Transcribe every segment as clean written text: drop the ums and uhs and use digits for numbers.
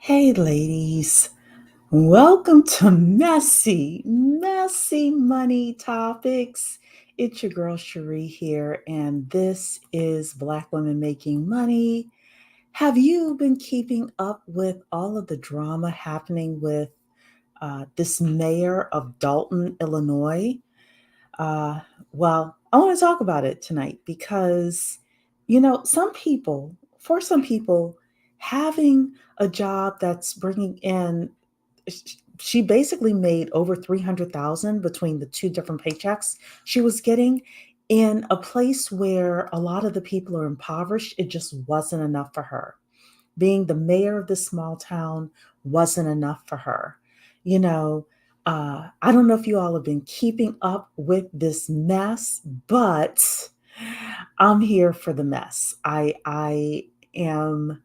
Hey, ladies, welcome to Messy Money Topics. It's your girl Cherie here, and this is Black Women Making Money. Have you been keeping up with all of the drama happening with this mayor of Dalton, Illinois? Uh, well, I want to talk about it tonight because, for some people, having a job that's bringing in, she basically made over 300,000 between the two different paychecks she was getting in a place where a lot of the people are impoverished. It just wasn't enough for her. Being the mayor of this small town wasn't enough for her. You know, I don't know if you all have been keeping up with this mess, but I'm here for the mess. I am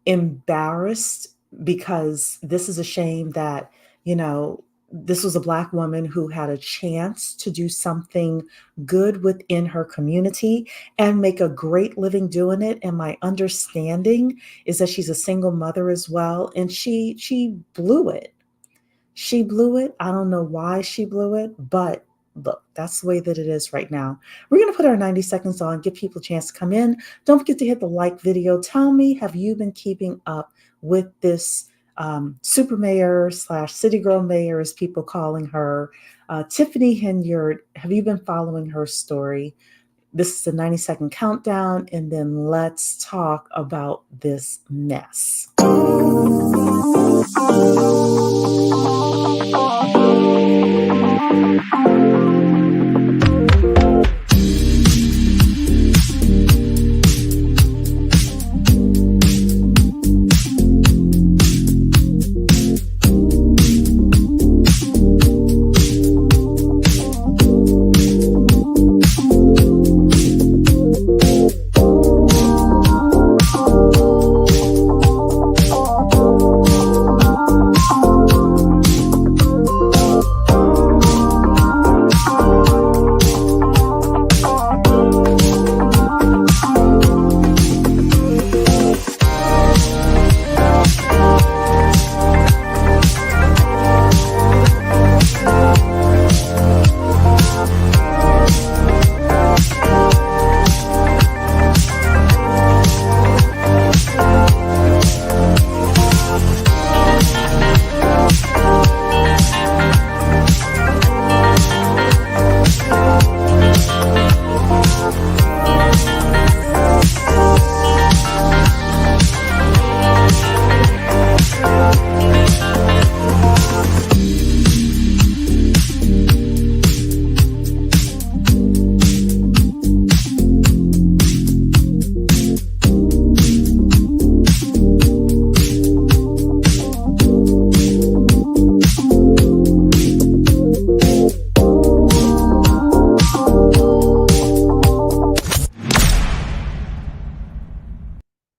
embarrassed because this is a shame that, you know, this was a Black woman who had a chance to do something good within her community and make a great living doing it. And my understanding is that she's a single mother as well. And she blew it. She blew it. I don't know why she blew it, but look, that's the way that it is right now. We're going to put our 90 seconds on, give people a chance to come in. Don't forget to hit the like video. Tell me, have you been keeping up with this super mayor slash city girl mayor, as people calling her, Tiffany Henyard? Have you been following her story? This is a 90-second countdown, and then let's talk about this mess.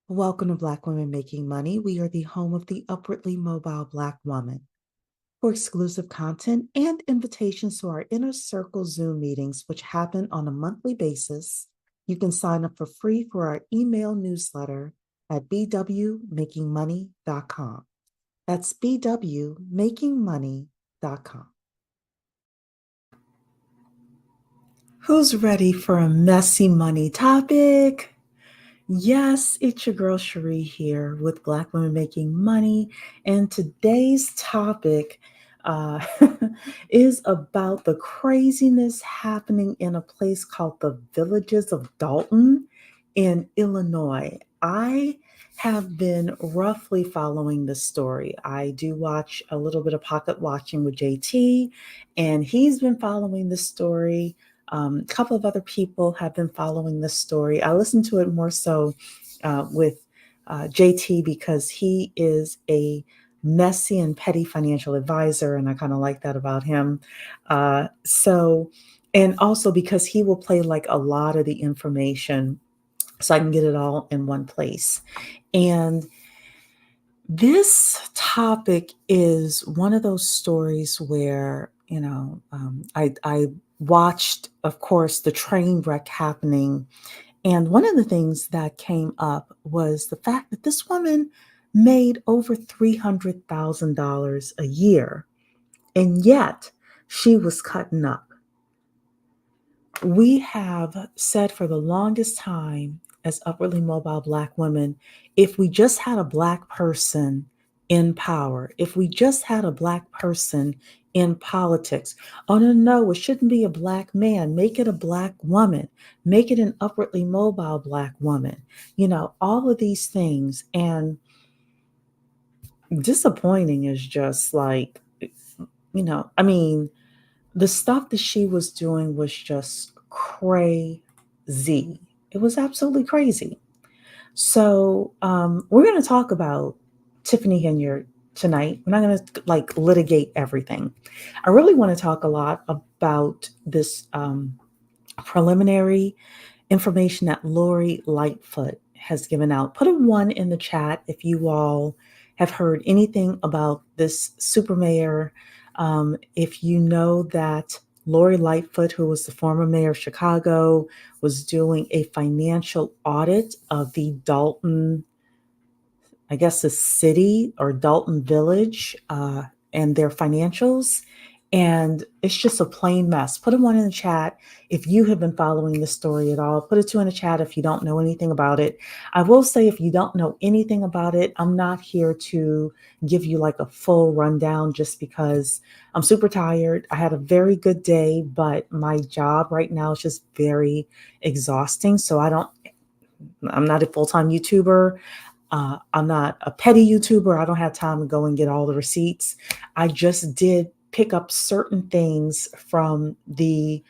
Welcome to Black Women Making Money. We are the home of the upwardly mobile Black woman. For exclusive content and invitations to our Inner Circle Zoom meetings, which happen on a monthly basis, you can sign up for free for our email newsletter at bwmakingmoney.com. That's bwmakingmoney.com. Who's ready for a messy money topic? Yes, it's your girl Cherie here with Black Women Making Money. And today's topic uh, is about the craziness happening in a place called the Villages of Dalton in Illinois. I have been roughly following this story. I do watch a little bit of pocket watching with JT, and he's been following this story. A couple of other people have been following this story. I listen to it more so with JT because he is a messy and petty financial advisor, and I kind of like that about him. And also because he will play like a lot of the information so I can get it all in one place. And this topic is one of those stories where, I watched, of course, the train wreck happening. And one of the things that came up was the fact that this woman made over $300,000 a year, and yet she was cutting up. We have said for the longest time as upwardly mobile Black women, if we just had a Black person in power, if we just had a Black person in politics, oh no, no, it shouldn't be a Black man, make it a Black woman, make it an upwardly mobile Black woman, all of these things. And disappointing is just like, I mean, the stuff that she was doing was just crazy. It was absolutely crazy. So we're going to talk about Tiffany Henyard tonight. We're not going to like litigate everything. I really want to talk a lot about this preliminary information that Lori Lightfoot has given out. Put a 1 in the chat if you all have heard anything about this super mayor. If you know that Lori Lightfoot, who was the former mayor of Chicago, was doing a financial audit of the Dalton, I guess the city or Dalton Village, and their financials. And it's just a plain mess. Put a 1 in the chat if you have been following this story at all. Put a 2 in the chat if you don't know anything about it. I will say, if you don't know anything about it, I'm not here to give you like a full rundown just because I'm super tired. I had a very good day, but my job right now is just very exhausting. So I'm not a full-time YouTuber. I'm not a petty YouTuber. I don't have time to go and get all the receipts. I just did pick up certain things from the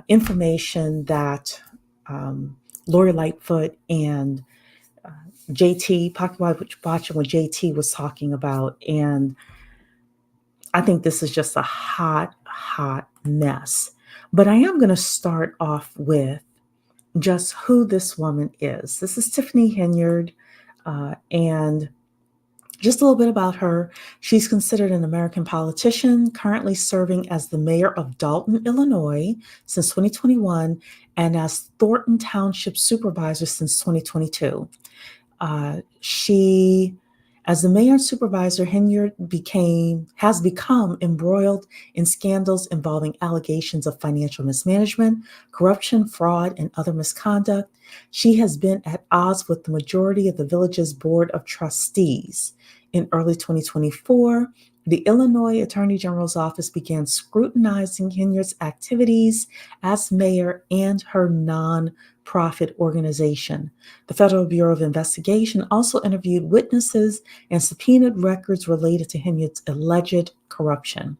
information that Lori Lightfoot and JT, Pocket Watching what JT was talking about. And I think this is just a hot, hot mess. But I am going to start off with just who this woman is. This is Tiffany Henyard, and just a little bit about her. She's considered an American politician, currently serving as the mayor of Dalton, Illinois since 2021, and as Thornton Township supervisor since 2022. She, as the mayor and supervisor, Henyard has become embroiled in scandals involving allegations of financial mismanagement, corruption, fraud, and other misconduct. She has been at odds with the majority of the village's board of trustees. In early 2024, the Illinois Attorney General's office began scrutinizing Henyard's activities as mayor and her nonprofit organization. The Federal Bureau of Investigation also interviewed witnesses and subpoenaed records related to Henyard's alleged corruption.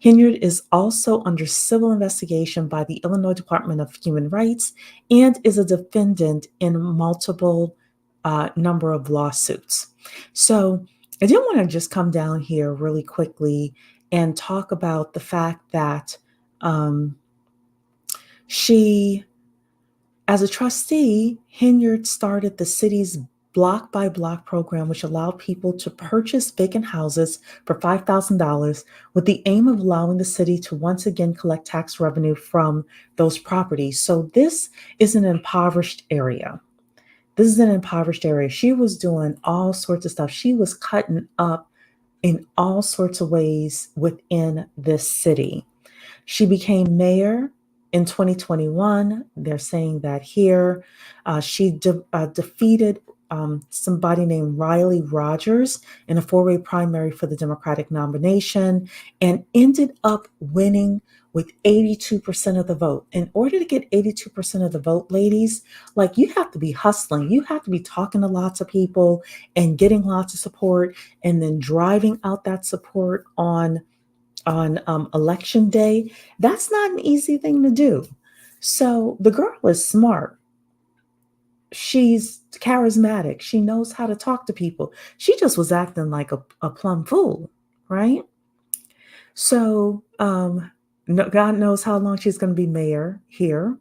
Henyard is also under civil investigation by the Illinois Department of Human Rights and is a defendant in multiple number of lawsuits. So I did want to just come down here really quickly and talk about the fact that she, as a trustee, Henyard started the city's block by block program, which allowed people to purchase vacant houses for $5,000 with the aim of allowing the city to once again collect tax revenue from those properties. So this is an impoverished area. This is an impoverished area. She was doing all sorts of stuff. She was cutting up in all sorts of ways within this city. She became mayor in 2021. They're saying that here. She defeated somebody named Riley Rogers in a 4-way primary for the Democratic nomination and ended up winning with 82% of the vote. In order to get 82% of the vote, ladies, like, you have to be hustling. You have to be talking to lots of people and getting lots of support and then driving out that support on election day. That's not an easy thing to do. So the girl is smart. She's charismatic. She knows how to talk to people. She just was acting like a plumb fool, right? So God knows how long she's going to be mayor here.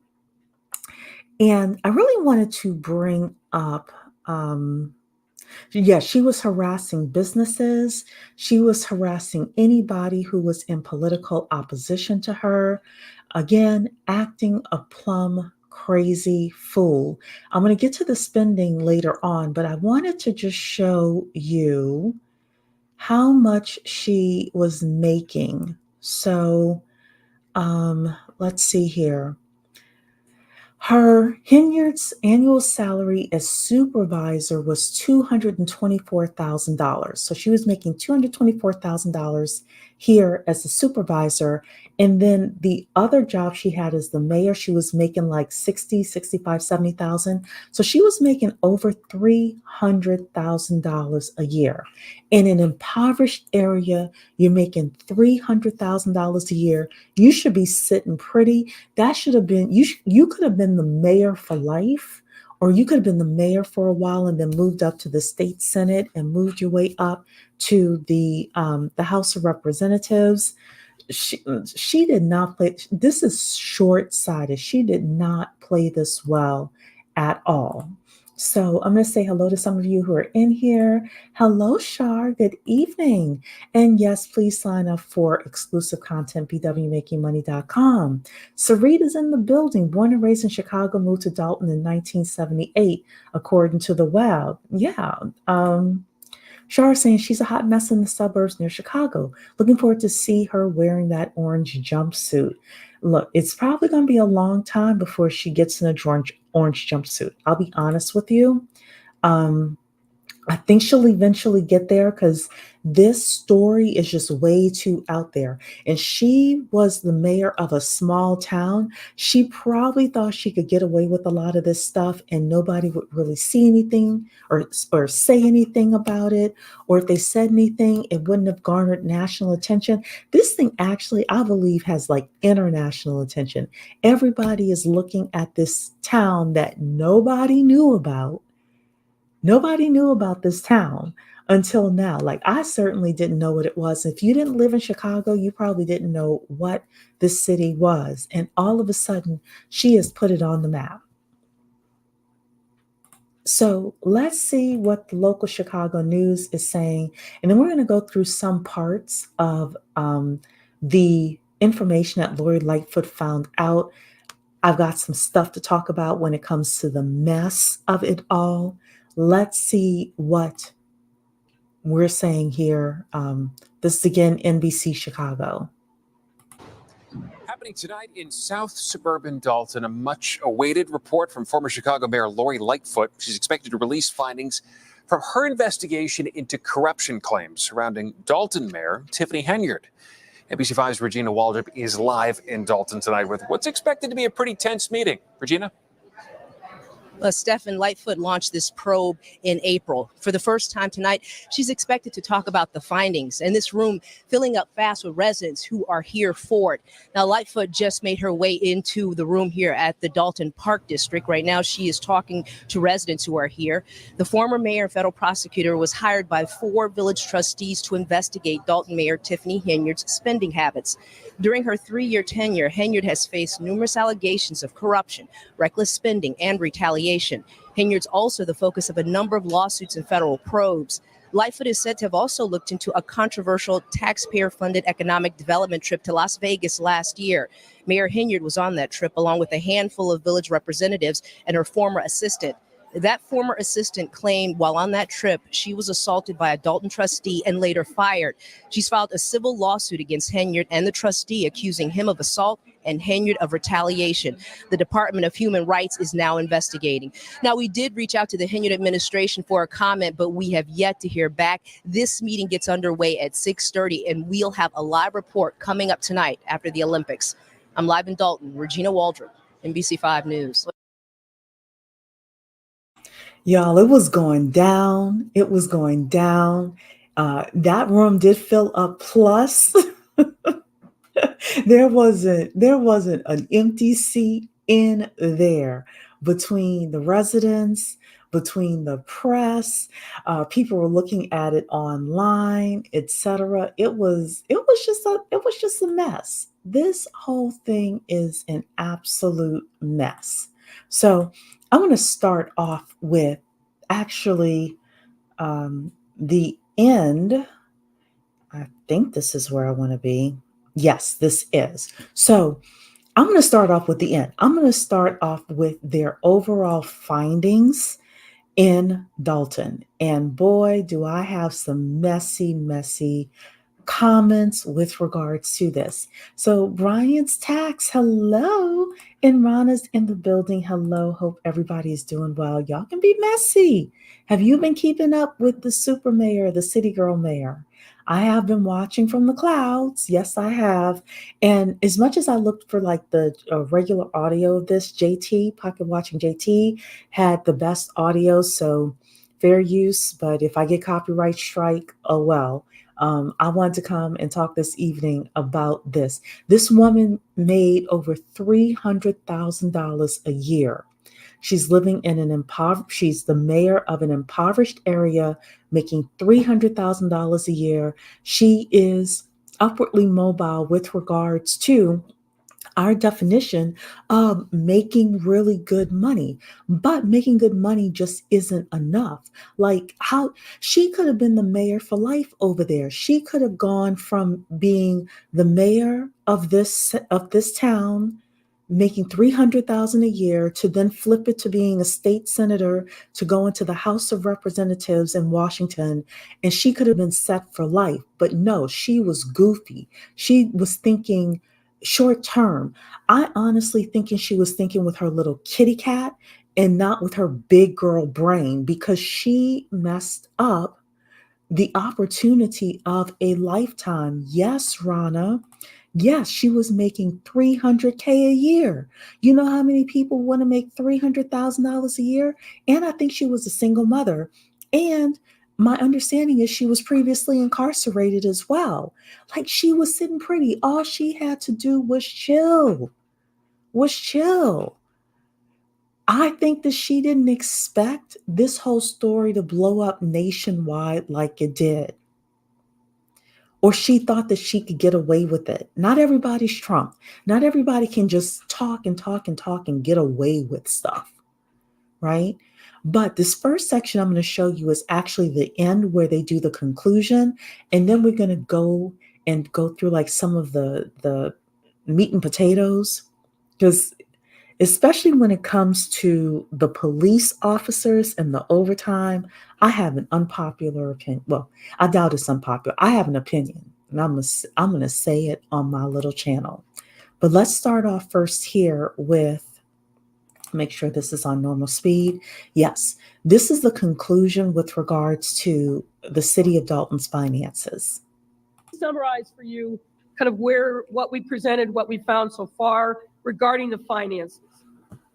And I really wanted to bring up, she was harassing businesses. She was harassing anybody who was in political opposition to her. Again, acting a plumb crazy fool. I'm going to get to the spending later on, but I wanted to just show you how much she was making. So let's see here. Her Hinyard's annual salary as supervisor was $224,000. So she was making $224,000 here as a supervisor. And then the other job she had as the mayor, she was making like 60, 65, 70,000. So she was making over $300,000 a year. In an impoverished area, you're making $300,000 a year. You should be sitting pretty. That should have been you could have been the mayor for life, or you could have been the mayor for a while and then moved up to the state senate and moved your way up to the House of Representatives. She did not play. This is short-sighted. She did not play this well at all. So I'm going to say hello to some of you who are in here. Hello, Shar. Good evening. And yes, please sign up for exclusive content, bwmakingmoney.com. Sarita's in the building. Born and raised in Chicago, moved to Dalton in 1978, according to the web. Yeah. Shar saying she's a hot mess in the suburbs near Chicago. Looking forward to see her wearing that orange jumpsuit. Look, it's probably going to be a long time before she gets in a orange jumpsuit. I'll be honest with you. I think she'll eventually get there because this story is just way too out there. And she was the mayor of a small town. She probably thought she could get away with a lot of this stuff and nobody would really see anything or say anything about it. Or if they said anything, it wouldn't have garnered national attention. This thing actually, I believe, has like international attention. Everybody is looking at this town that nobody knew about. Nobody knew about this town until now. Like, I certainly didn't know what it was. If you didn't live in Chicago, you probably didn't know what this city was. And all of a sudden, she has put it on the map. So let's see what the local Chicago news is saying. And then we're going to go through some parts of the information that Lori Lightfoot found out. I've got some stuff to talk about when it comes to the mess of it all. Let's see what we're saying here. This is again NBC Chicago. Happening tonight in South Suburban Dalton, a much-awaited report from former Chicago Mayor Lori Lightfoot. She's expected to release findings from her investigation into corruption claims surrounding Dalton Mayor Tiffany Henyard. NBC5's Regina Waldrop is live in Dalton tonight with what's expected to be a pretty tense meeting. Regina? Stephen Lightfoot launched this probe in April. For the first time tonight, she's expected to talk about the findings, and this room filling up fast with residents who are here for it. Now, Lightfoot just made her way into the room here at the Dalton Park District. Right now, she is talking to residents who are here. The former mayor and federal prosecutor was hired by 4 village trustees to investigate Dalton Mayor Tiffany Henyard's spending habits. During her 3-year tenure, Henyard has faced numerous allegations of corruption, reckless spending, and retaliation. Henyard's also the focus of a number of lawsuits and federal probes. Lightfoot is said to have also looked into a controversial taxpayer-funded economic development trip to Las Vegas last year. Mayor Henyard was on that trip along with a handful of village representatives and her former assistant. That former assistant claimed while on that trip, she was assaulted by a Dalton trustee and later fired. She's filed a civil lawsuit against Henyard and the trustee, accusing him of assault and Henyard of retaliation. The Department of Human Rights is now investigating. Now, we did reach out to the Henyard administration for a comment, but we have yet to hear back. This meeting gets underway at 6:30, and we'll have a live report coming up tonight after the Olympics. I'm live in Dalton. Regina Waldrop, NBC5 News. Y'all, it was going down. It was going down. That room did fill up. Plus, there wasn't an empty seat in there between the residents, between the press. People were looking at it online, etc. It was just a mess. This whole thing is an absolute mess. So I'm going to start off with actually the end. I think this is where I want to be. Yes, this is. So I'm going to start off with the end. I'm going to start off with their overall findings in Dalton. And boy, do I have some messy comments with regards to this. So Brian's tax, hello. And Rana's in the building. Hello. Hope everybody's doing well. Y'all can be messy. Have you been keeping up with the super mayor, the city girl mayor? I have been watching from the clouds. Yes, I have. And as much as I looked for like the regular audio of this, Pocket Watching JT had the best audio. So fair use. But if I get copyright strike, oh well. I wanted to come and talk this evening about this. This woman made over $300,000 a year. She's living in she's the mayor of an impoverished area, making $300,000 a year. She is upwardly mobile with regards to our definition of making really good money. But making good money just isn't enough. Like how she could have been the mayor for life over there. She could have gone from being the mayor of this town, making 300,000 a year, to then flip it to being a state senator, to go into the House of Representatives in Washington, and she could have been set for life. But no, she was goofy. She was thinking short term. I honestly thinking she was thinking with her little kitty cat and not with her big girl brain, because she messed up the opportunity of a lifetime. Yes, Rana. Yes, she was making $300K a year. You know how many people want to make $300,000 a year? And I think she was a single mother. And my understanding is she was previously incarcerated as well. Like, she was sitting pretty. All she had to do was chill. I think that she didn't expect this whole story to blow up nationwide like it did. Or she thought that she could get away with it. Not everybody's Trump. Not everybody can just talk and talk and talk and get away with stuff, right? But this first section I'm going to show you is actually the end where they do the conclusion. And then we're going to go through like some of the meat and potatoes, because especially when it comes to the police officers and the overtime, I have an unpopular opinion. Well, I doubt it's unpopular. I have an opinion, and I'm gonna say it on my little channel. But let's start off first here with, make sure this is on normal speed. Yes, this is the conclusion with regards to the city of Dalton's finances. Summarize for you kind of what we presented, what we found so far regarding the finances.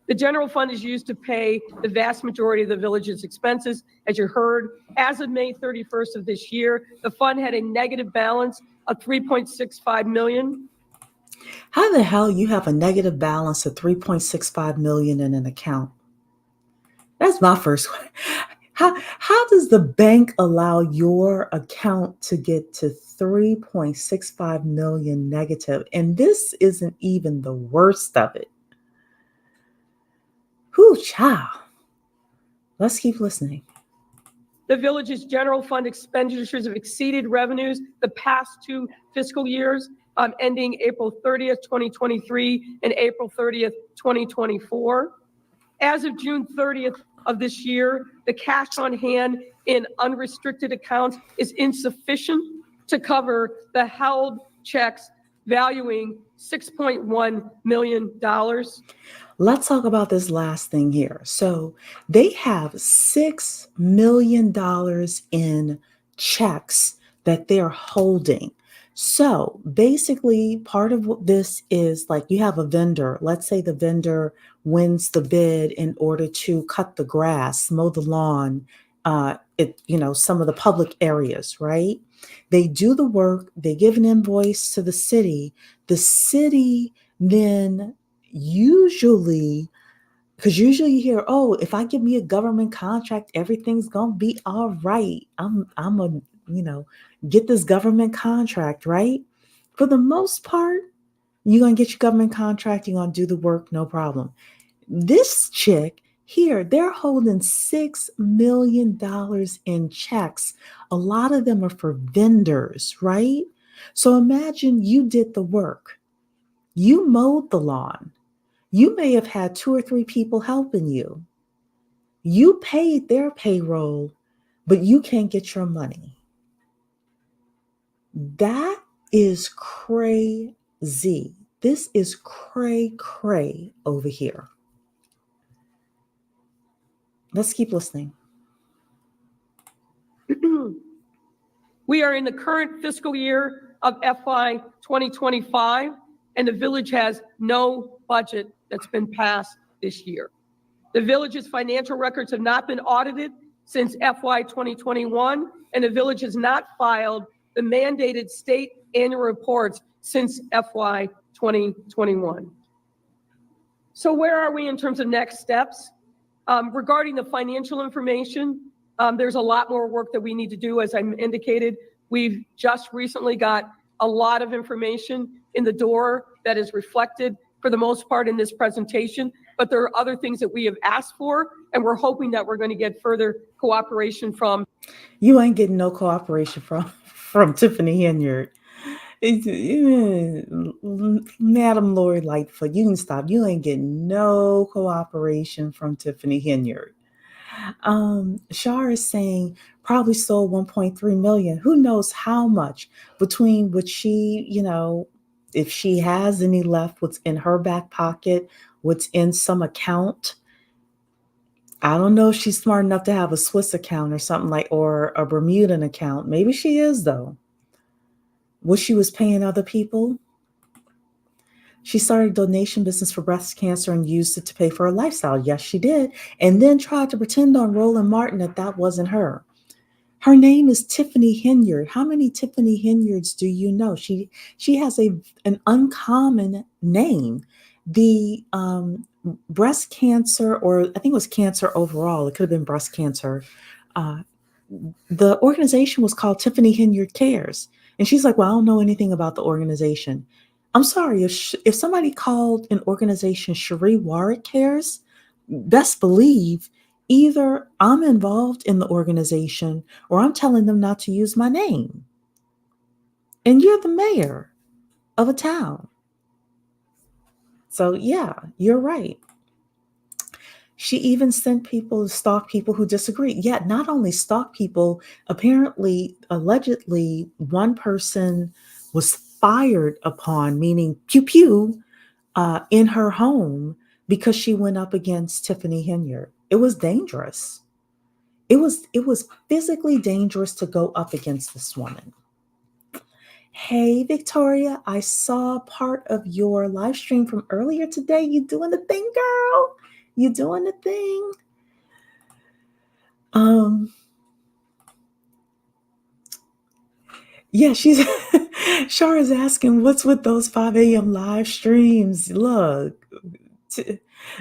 The general fund is used to pay the vast majority of the village's expenses. As you heard, as of May 31st of this year, the fund had a negative balance of $3.65 million. How the hell you have a negative balance of $3.65 million in an account? That's my first question. How does the bank allow your account to get to 3.65 million negative? And this isn't even the worst of it. Whew, child. Let's keep listening. The village's general fund expenditures have exceeded revenues the past 2 fiscal years, ending April 30th, 2023 and April 30th, 2024. As of June 30th of this year, the cash on hand in unrestricted accounts is insufficient to cover the held checks valuing $6.1 million. Let's talk about this last thing here. So they have $6 million in checks that they're holding. So basically, part of what this is, like, you have a vendor. Let's say the vendor wins the bid in order to cut the grass, mow the lawn, some of the public areas, right? They do the work, they give an invoice to the city. The city then usually, because usually you hear, oh, if I give me a government contract, everything's gonna be all right. I'm a, get this government contract, right? For the most part, you're gonna get your government contract, you're gonna do the work, no problem. This chick here, they're holding $6 million in checks. A lot of them are for vendors, right? So imagine you did the work. You mowed the lawn. You may have had 2 or 3 people helping you. You paid their payroll, but you can't get your money. That is crazy. This is cray over here. Let's keep listening. We are in the current fiscal year of FY 2025, and the village has no budget that's been passed this year. The village's financial records have not been audited since FY 2021, and the village has not filed the mandated state annual reports since FY 2021. So where are we in terms of next steps? Regarding the financial information, there's a lot more work that we need to do. As I indicated, we've just recently got a lot of information in the door that is reflected for the most part in this presentation, but there are other things that we have asked for, and we're hoping that we're going to get further cooperation from. You ain't getting no cooperation from Tiffany Henyard. Madam Lori Lightfoot, you can stop. You ain't getting no cooperation from Tiffany Henyard. Shar is saying probably sold 1.3 million. Who knows how much between what she, if she has any left, what's in her back pocket, what's in some account. I don't know if she's smart enough to have a Swiss account or something or a Bermudan account. Maybe she is, though. What she was paying other people. She started a donation business for breast cancer and used it to pay for her lifestyle. Yes, she did. And then tried to pretend on Roland Martin that wasn't her. Her name is Tiffany Henyard. How many Tiffany Henyards do you know? She has an uncommon name. The breast cancer, or I think it was cancer overall, it could have been breast cancer. The organization was called Tiffany Henyard Cares. And she's like, well, I don't know anything about the organization. I'm sorry, if somebody called an organization Cherie Warwick Cares, best believe either I'm involved in the organization or I'm telling them not to use my name. And you're the mayor of a town. So yeah, you're right. She even sent people to stalk people who disagree. Yet not only stalk people, apparently, allegedly, one person was fired upon, meaning pew pew, in her home because she went up against Tiffany Henyard. It was dangerous. It was physically dangerous to go up against this woman. Hey, Victoria, I saw part of your live stream from earlier today. You doing the thing, girl? You doing the thing? Yeah, Shara's asking, what's with those 5 a.m. live streams? Look,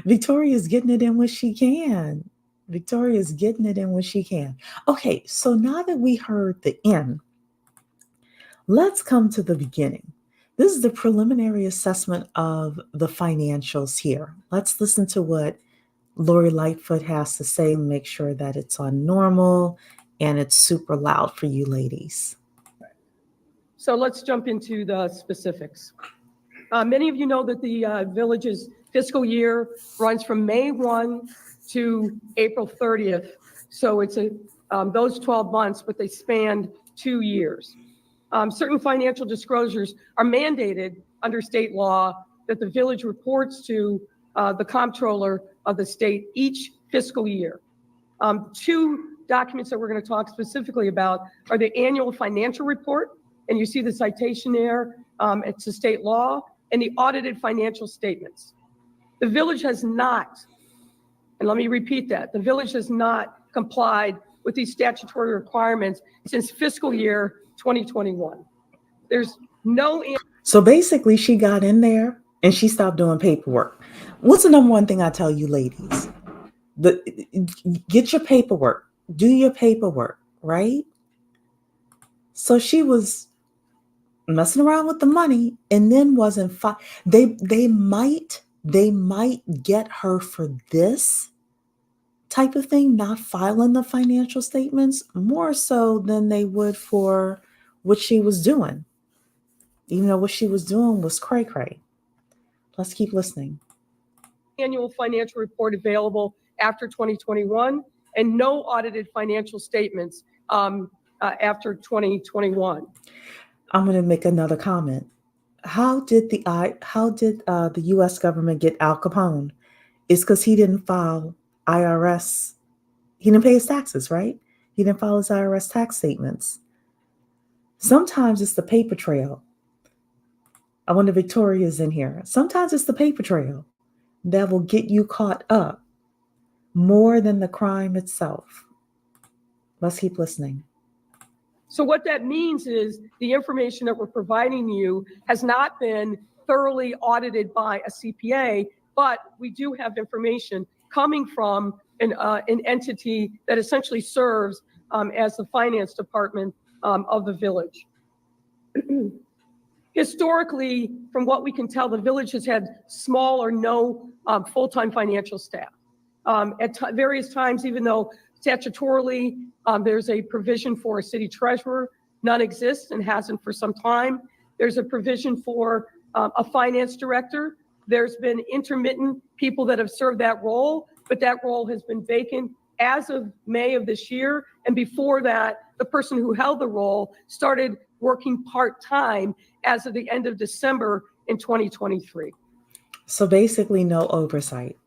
Victoria's getting it in when she can. Victoria's getting it in when she can. Okay, so now that we heard the end, let's come to the beginning. This is the preliminary assessment of the financials here. Let's listen to what Lori Lightfoot has to say and make sure that it's on normal and it's super loud for you ladies. So let's jump into the specifics. Many of you know that the village's fiscal year runs from May 1 to April 30th. So it's those 12 months, but they spanned 2 years. Certain financial disclosures are mandated under state law that the village reports to the comptroller of the state each fiscal year. 2 documents that we're going to talk specifically about are the annual financial report, and you see the citation there. It's a state law, and the audited financial statements. The village has not, and let me repeat that, the village has not complied with these statutory requirements since fiscal year 2021. There's no... So basically she got in there and she stopped doing paperwork. What's the number one thing I tell you ladies? Get your paperwork, do your paperwork, right? So she was messing around with the money and then wasn't they might get her for this type of thing, not filing the financial statements, more so than they would for what she was doing, even though what she was doing was cray-cray. Let's keep listening. Annual financial report available after 2021 and no audited financial statements after 2021. I'm going to make another comment. How did the U.S. government get Al Capone? It's because he didn't file IRS. He didn't pay his taxes, right? He didn't file his IRS tax statements. Sometimes it's the paper trail. I wonder if Victoria's in here. Sometimes it's the paper trail that will get you caught up more than the crime itself. Let's keep listening. So what that means is the information that we're providing you has not been thoroughly audited by a CPA, but we do have information coming from an entity that essentially serves as the finance department of the village. Historically, from what we can tell, the village has had small or no full-time financial staff. At various times, even though statutorily there's a provision for a city treasurer, none exists and hasn't for some time. There's a provision for a finance director. There's been intermittent people that have served that role, but that role has been vacant as of May of this year. And before that, the person who held the role started working part-time as of the end of December in 2023. So basically no oversight.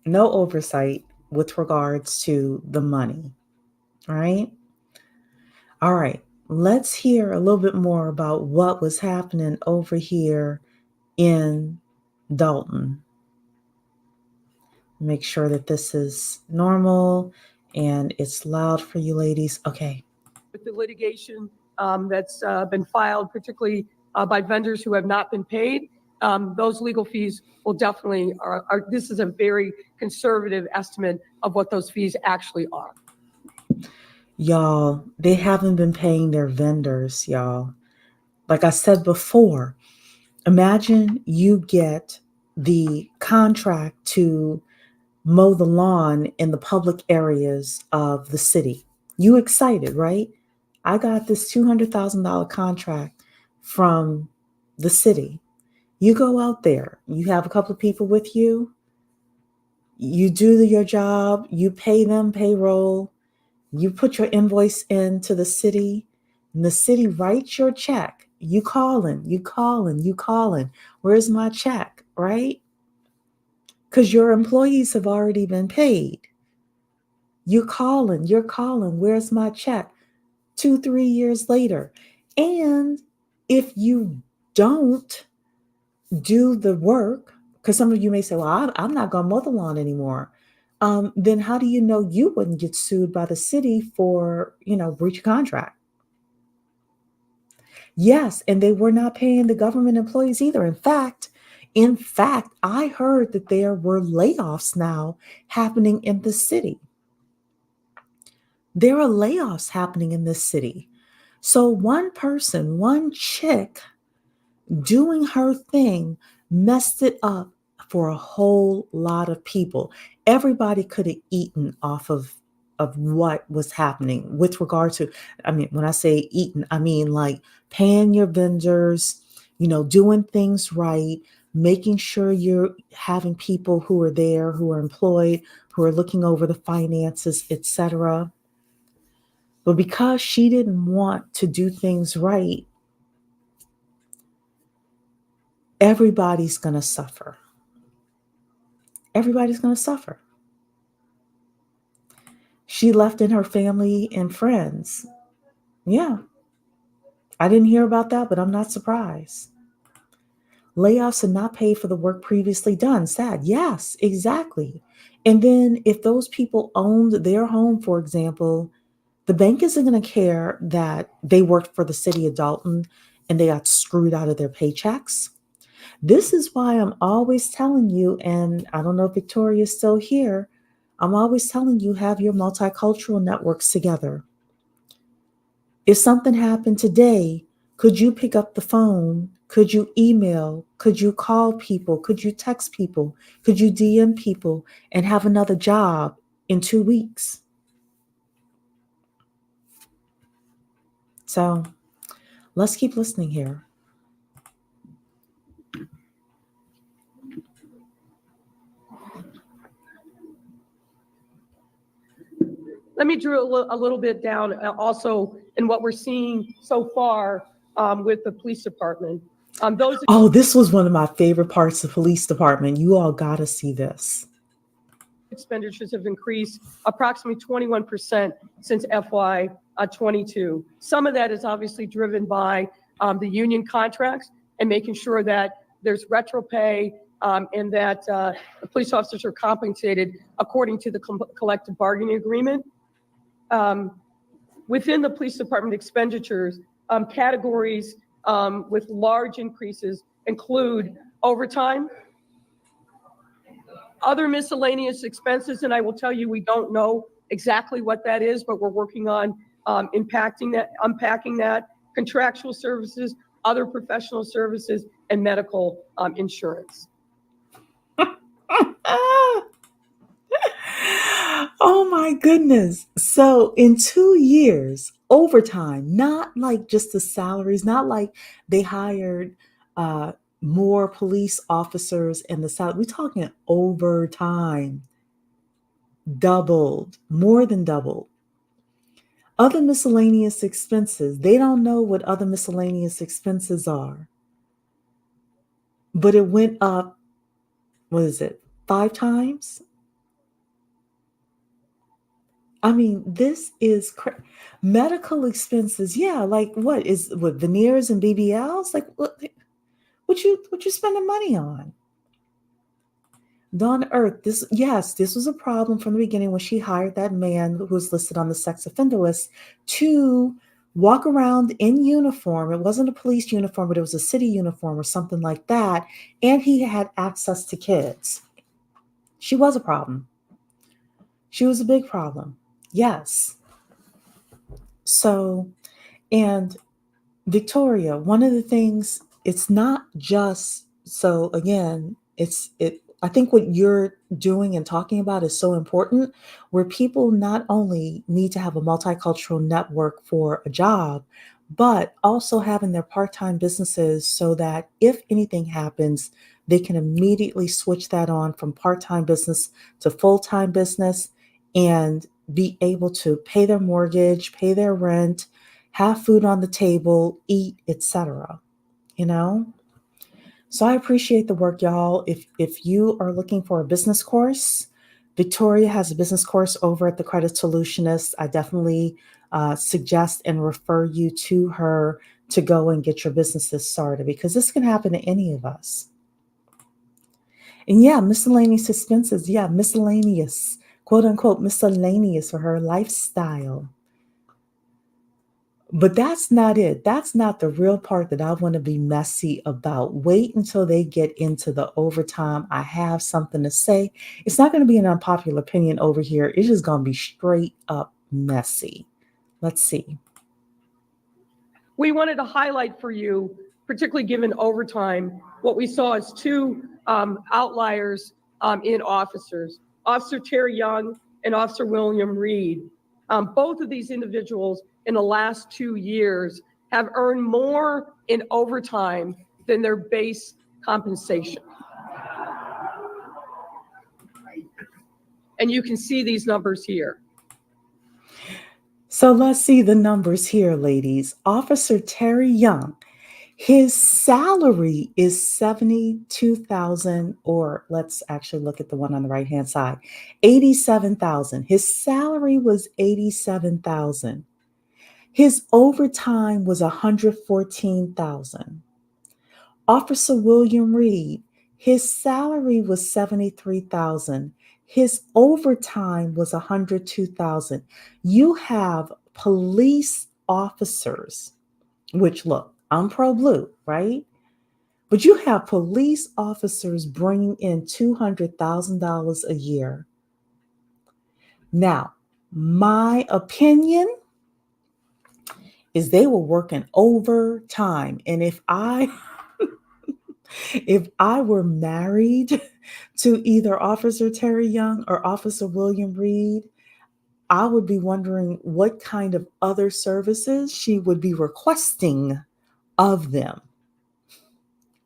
No oversight with regards to the money, right? All right, let's hear a little bit more about what was happening over here in Dalton. Make sure that this is normal and it's loud for you ladies. Okay. With the litigation that's been filed, particularly by vendors who have not been paid, those legal fees will definitely this is a very conservative estimate of what those fees actually are. Y'all, they haven't been paying their vendors, y'all. Like I said before, imagine you get the contract to mow the lawn in the public areas of the city. You excited, right? I got this $200,000 contract from the city. You go out there, you have a couple of people with you, you do your job, you pay them payroll, you put your invoice into the city, and the city writes your check. You calling. Where's my check, right? Because your employees have already been paid. You're calling. Where's my check? 2-3 years later. And if you don't do the work, because some of you may say, well, I'm not going to mow the lawn anymore. Then how do you know you wouldn't get sued by the city for, breach of contract? Yes, and they were not paying the government employees either. In fact, I heard that there were layoffs now happening in the city. There are layoffs happening in this city. So one person, one chick doing her thing messed it up for a whole lot of people. Everybody could have eaten off of what was happening with regard to, when I say eaten, I mean like paying your vendors, doing things right, making sure you're having people who are there, who are employed, who are looking over the finances, etc. But because she didn't want to do things right, everybody's going to suffer. Everybody's going to suffer. She left in her family and friends. Yeah. I didn't hear about that, but I'm not surprised. Layoffs and not paid for the work previously done. Sad. Yes, exactly. And then if those people owned their home, for example, the bank isn't going to care that they worked for the city of Dalton and they got screwed out of their paychecks. This is why I'm always telling you, and I don't know if Victoria's still here, I'm always telling you, have your multicultural networks together. If something happened today, could you pick up the phone? Could you email? Could you call people? Could you text people? Could you DM people and have another job in 2 weeks? So let's keep listening here. me drill a little bit down also in what we're seeing so far with the police department. This was one of my favorite parts of the police department. You all got to see this. Expenditures have increased approximately 21% since FY22. Some of that is obviously driven by the union contracts and making sure that there's retro pay and that the police officers are compensated according to the collective bargaining agreement. Within the police department expenditures, categories with large increases include overtime, other miscellaneous expenses, and I will tell you we don't know exactly what that is, but we're working on unpacking that, contractual services, other professional services, and medical insurance. Oh my goodness. So in 2 years, overtime, not like just the salaries, not like they hired more police officers and the salary. We're talking overtime, doubled, more than doubled. Other miscellaneous expenses, they don't know what other miscellaneous expenses are. But it went up, what is it, 5 times? I mean, this is medical expenses. Yeah, like what veneers and BBLs? Like what you spending money on? Dawn Earth, this was a problem from the beginning when she hired that man who was listed on the sex offender list to walk around in uniform. It wasn't a police uniform, but it was a city uniform or something like that. And he had access to kids. She was a problem. She was a big problem. Yes. So, and Victoria, one of the things, it's not just, so again, I think what you're doing and talking about is so important, where people not only need to have a multicultural network for a job, but also having their part-time businesses so that if anything happens, they can immediately switch that on from part-time business to full-time business and be able to pay their mortgage, pay their rent, have food on the table, eat, etc. So I appreciate the work, y'all. If you are looking for a business course, Victoria has a business course over at the Credit Solutionist. I definitely suggest and refer you to her to go and get your businesses started, because this can happen to any of us. And yeah, miscellaneous expenses. Yeah, miscellaneous, quote unquote, miscellaneous for her lifestyle. But that's not it. That's not the real part that I want to be messy about. Wait until they get into the overtime. I have something to say. It's not going to be an unpopular opinion over here. It's just going to be straight up messy. Let's see. We wanted to highlight for you, particularly given overtime, what we saw as two outliers in officers, Officer Terry Young and Officer William Reed. Both of these individuals in the last 2 years have earned more in overtime than their base compensation. And you can see these numbers here. So let's see the numbers here, ladies. Officer Terry Young, his salary is $72,000, or let's actually look at the one on the right-hand side, $87,000. His salary was $87,000. His overtime was $114,000. Officer William Reed, his salary was $73,000. His overtime was $102,000. You have police officers, which look, I'm pro-blue, right? But you have police officers bringing in $200,000 a year. Now, my opinion is they were working overtime. And if I were married to either Officer Terry Young or Officer William Reed, I would be wondering what kind of other services she would be requesting of them.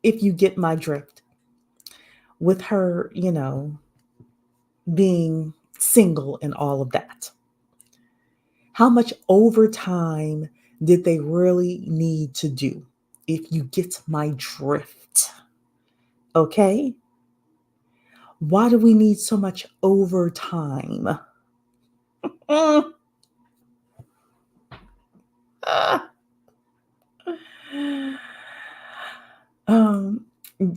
If you get my drift, with her, being single and all of that. How much overtime did they really need to do? If you get my drift, okay? Why do we need so much overtime? Mm. Ah. Um,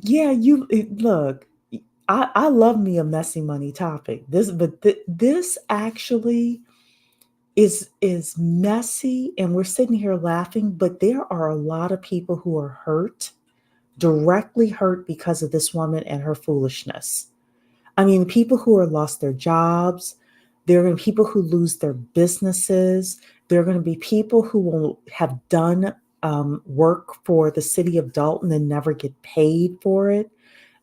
yeah, look, I love me a messy money topic. This actually is messy, and we're sitting here laughing, but there are a lot of people who are hurt, directly hurt because of this woman and her foolishness. I mean, people who are lost their jobs, there are going to be people who lose their businesses. There are going to be people who will have done work for the city of Dalton and never get paid for it.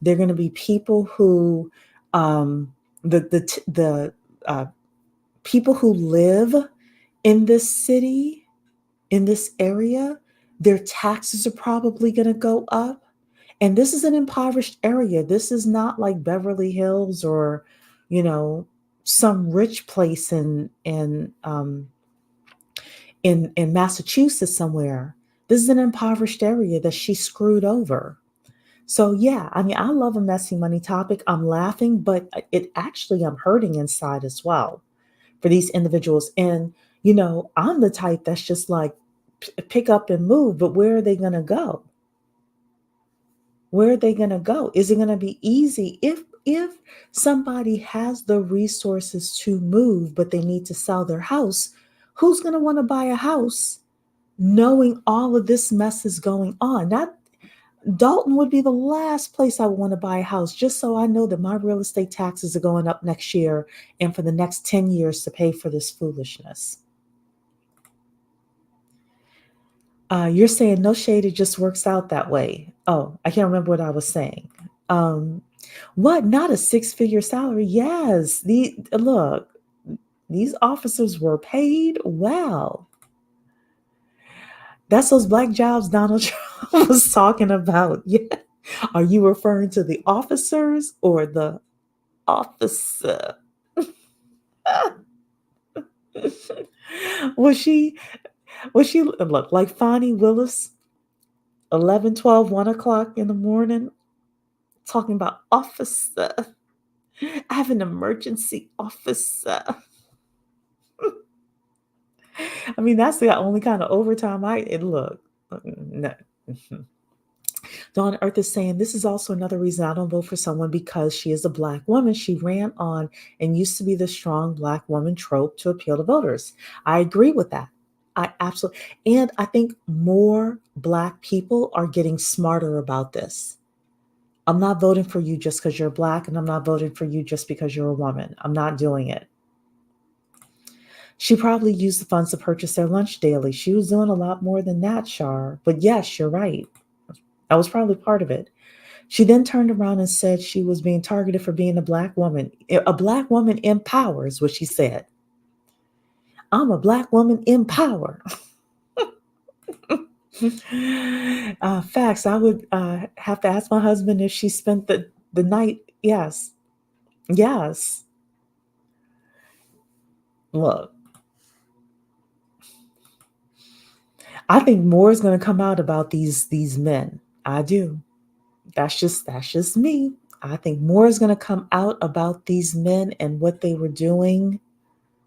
There are going to be people who, the people who live in this city, in this area, their taxes are probably going to go up. And this is an impoverished area. This is not like Beverly Hills or, you know, some rich place in Massachusetts somewhere. This is an impoverished area that she screwed over. So yeah, I mean, I love a messy money topic. I'm laughing, but I'm hurting inside as well for these individuals. And I'm the type that's just like pick up and move, but where are they going to go? Where are they going to go? Is it going to be easy? If somebody has the resources to move, but they need to sell their house, who's going to want to buy a house knowing all of this mess is going on? Not Dalton would be the last place I would want to buy a house, just so I know that my real estate taxes are going up next year and for the next 10 years to pay for this foolishness. You're saying no shade, it just works out that way. Oh, I can't remember what I was saying. What? Not a six-figure salary? Yes. Look, these officers were paid well. That's those black jobs Donald Trump was talking about. Yeah. Are you referring to the officers or the officer? was she look like Fonnie Willis, 11, 12, 1 o'clock in the morning, talking about officer? I have an emergency, officer. I mean, that's the only kind of overtime look. No. Dawn Earth is saying this is also another reason I don't vote for someone because she is a black woman. She ran on and used to be the strong black woman trope to appeal to voters. I agree with that. I absolutely, and I think more black people are getting smarter about this. I'm not voting for you just because you're black, and I'm not voting for you just because you're a woman. I'm not doing it. She probably used the funds to purchase their lunch daily. She was doing a lot more than that, Shar. But yes, you're right. That was probably part of it. She then turned around and said she was being targeted for being a black woman. A black woman in power is what she said. I'm a black woman in power. Facts. I would have to ask my husband if she spent the night. Yes. Yes. Look, I think more is going to come out about these men. I do. That's just me. I think more is going to come out about these men and what they were doing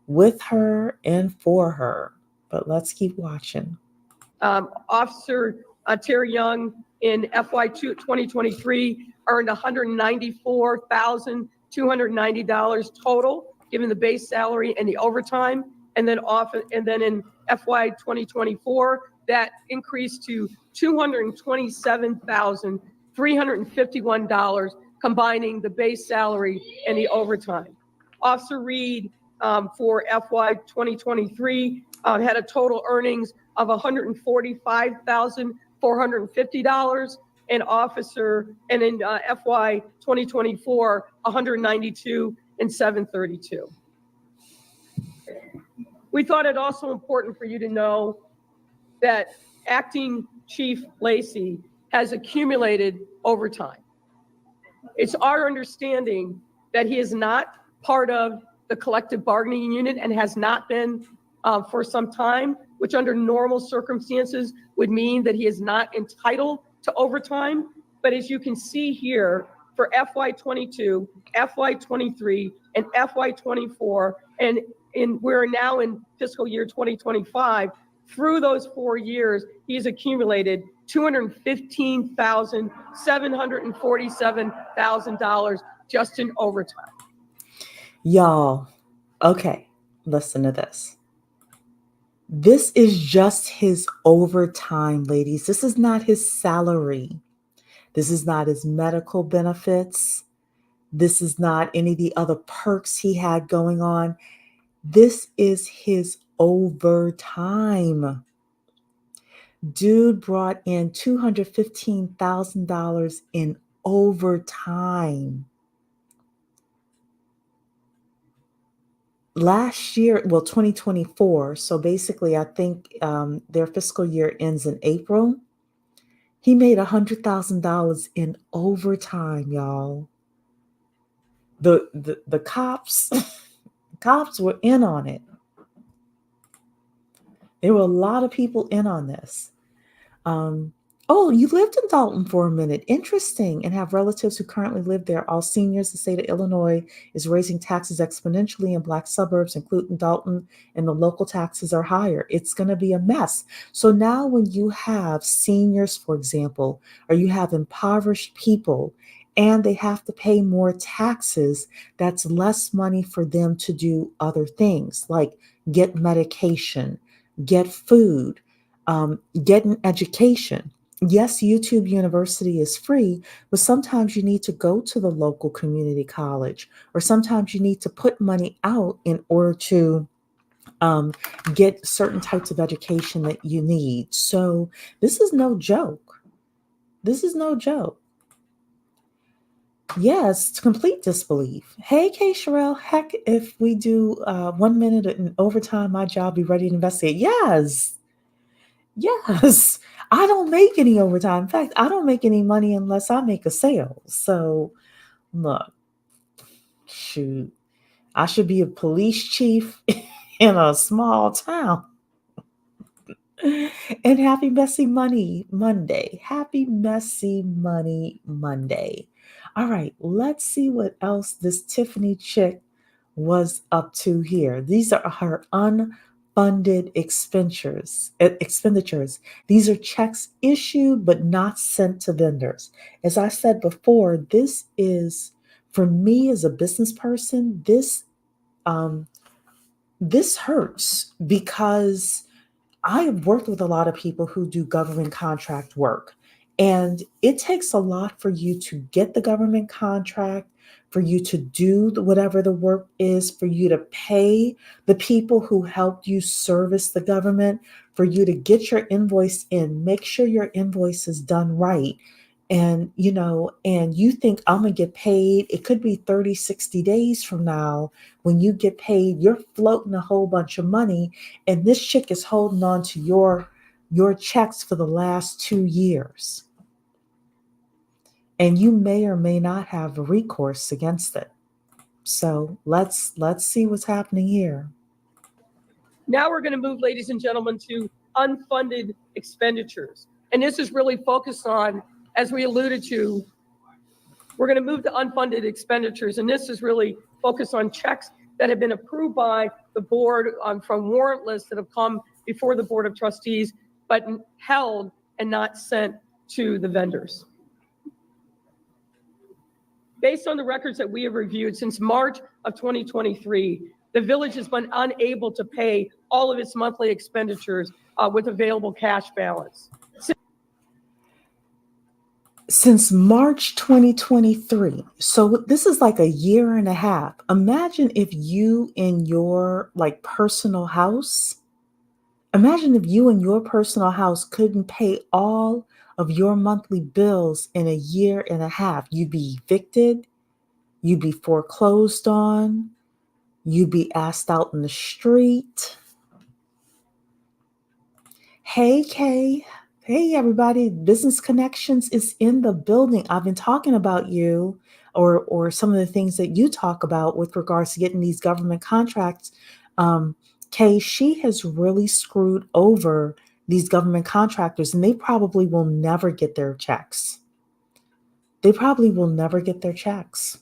with her and for her. But let's keep watching. Officer Terry Young in FY 2023 earned $194,290 total, given the base salary and the overtime. And then in FY 2024, that increased to $227,351, combining the base salary and the overtime. Officer Reed for FY 2023 had a total earnings of $145,450, and in FY 2024, $192,732. We thought it also important for you to know that Acting Chief Lacey has accumulated overtime. It's our understanding that he is not part of the collective bargaining unit and has not been for some time, which under normal circumstances would mean that he is not entitled to overtime. But as you can see here, for FY22, FY23, and FY24, and we're now in fiscal year 2025, through those 4 years, he's accumulated $215,747,000 just in overtime. Y'all, okay, listen to this. This is just his overtime, ladies. This is not his salary. This is not his medical benefits. This is not any of the other perks he had going on. This is his overtime. Dude brought in $215,000 in overtime. Last year, well, 2024. So basically, I think their fiscal year ends in April. He made $100,000 in overtime, y'all. The cops, cops were in on it. There were a lot of people in on this. Oh, you lived in Dalton for a minute. Interesting. And have relatives who currently live there. All seniors, the state of Illinois is raising taxes exponentially in Black suburbs, including Dalton, and the local taxes are higher. It's going to be a mess. So now when you have seniors, for example, or you have impoverished people, and they have to pay more taxes, that's less money for them to do other things like get medication, get food, get an education. Yes, YouTube University is free, but sometimes you need to go to the local community college, or sometimes you need to put money out in order to get certain types of education that you need. So this is no joke. This is no joke. Yes, complete disbelief. Hey, Kay Sherelle, heck, if we do 1 minute in overtime, my job be ready to investigate. Yes. Yes, I don't make any overtime. In fact, I don't make any money unless I make a sale. So, look, shoot, I should be a police chief in a small town. And happy Messy Money Monday. Happy Messy Money Monday. All right, let's see what else this Tiffany chick was up to here. These are her unfunded expenditures. These are checks issued but not sent to vendors. As I said before, this is, for me as a business person, this hurts because I have worked with a lot of people who do government contract work, and it takes a lot for you to get the government contract, for you to do whatever the work is, for you to pay the people who helped you service the government, for you to get your invoice in, make sure your invoice is done right. And, and you think I'm going to get paid. It could be 30, 60 days from now. When you get paid, you're floating a whole bunch of money. And this chick is holding on to your checks for the last 2 years. And you may or may not have recourse against it. So let's see what's happening here. Now we're going to move, ladies and gentlemen, to unfunded expenditures. And this is really focused on, as we alluded to, we're going to move to unfunded expenditures. And this is really focused on checks that have been approved by the board from warrant lists that have come before the Board of Trustees, but held and not sent to the vendors. Based on the records that we have reviewed since March of 2023, the village has been unable to pay all of its monthly expenditures with available cash balance. Since March 2023. So this is like a year and a half. Imagine if you in your personal house, couldn't pay all of your monthly bills in a year and a half. You'd be evicted, you'd be foreclosed on, you'd be asked out in the street. Hey, Kay. Hey, everybody. Business Connections is in the building. I've been talking about you or some of the things that you talk about with regards to getting these government contracts Kay, she has really screwed over these government contractors, and they probably will never get their checks. They probably will never get their checks.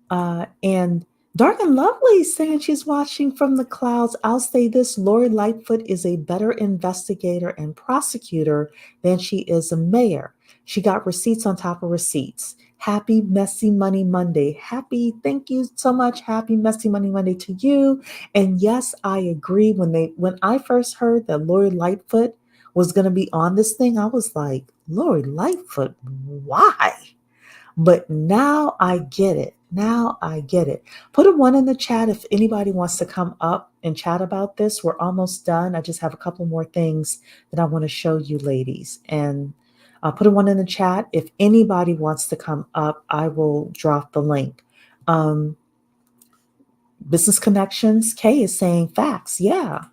And Dark and Lovely saying she's watching from the clouds. I'll say this, Lori Lightfoot is a better investigator and prosecutor than she is a mayor. She got receipts on top of receipts. Happy Messy Money Monday. Thank you so much. Happy Messy Money Monday to you. And yes, I agree. When I first heard that Lori Lightfoot was going to be on this thing, I was like, Lori Lightfoot, why? But now I get it. Now I get it. Put a 1 in the chat if anybody wants to come up and chat about this. We're almost done. I just have a couple more things that I want to show you, ladies. And put a 1 in the chat. If anybody wants to come up, I will drop the link. Business Connections, Kay is saying facts. Yeah.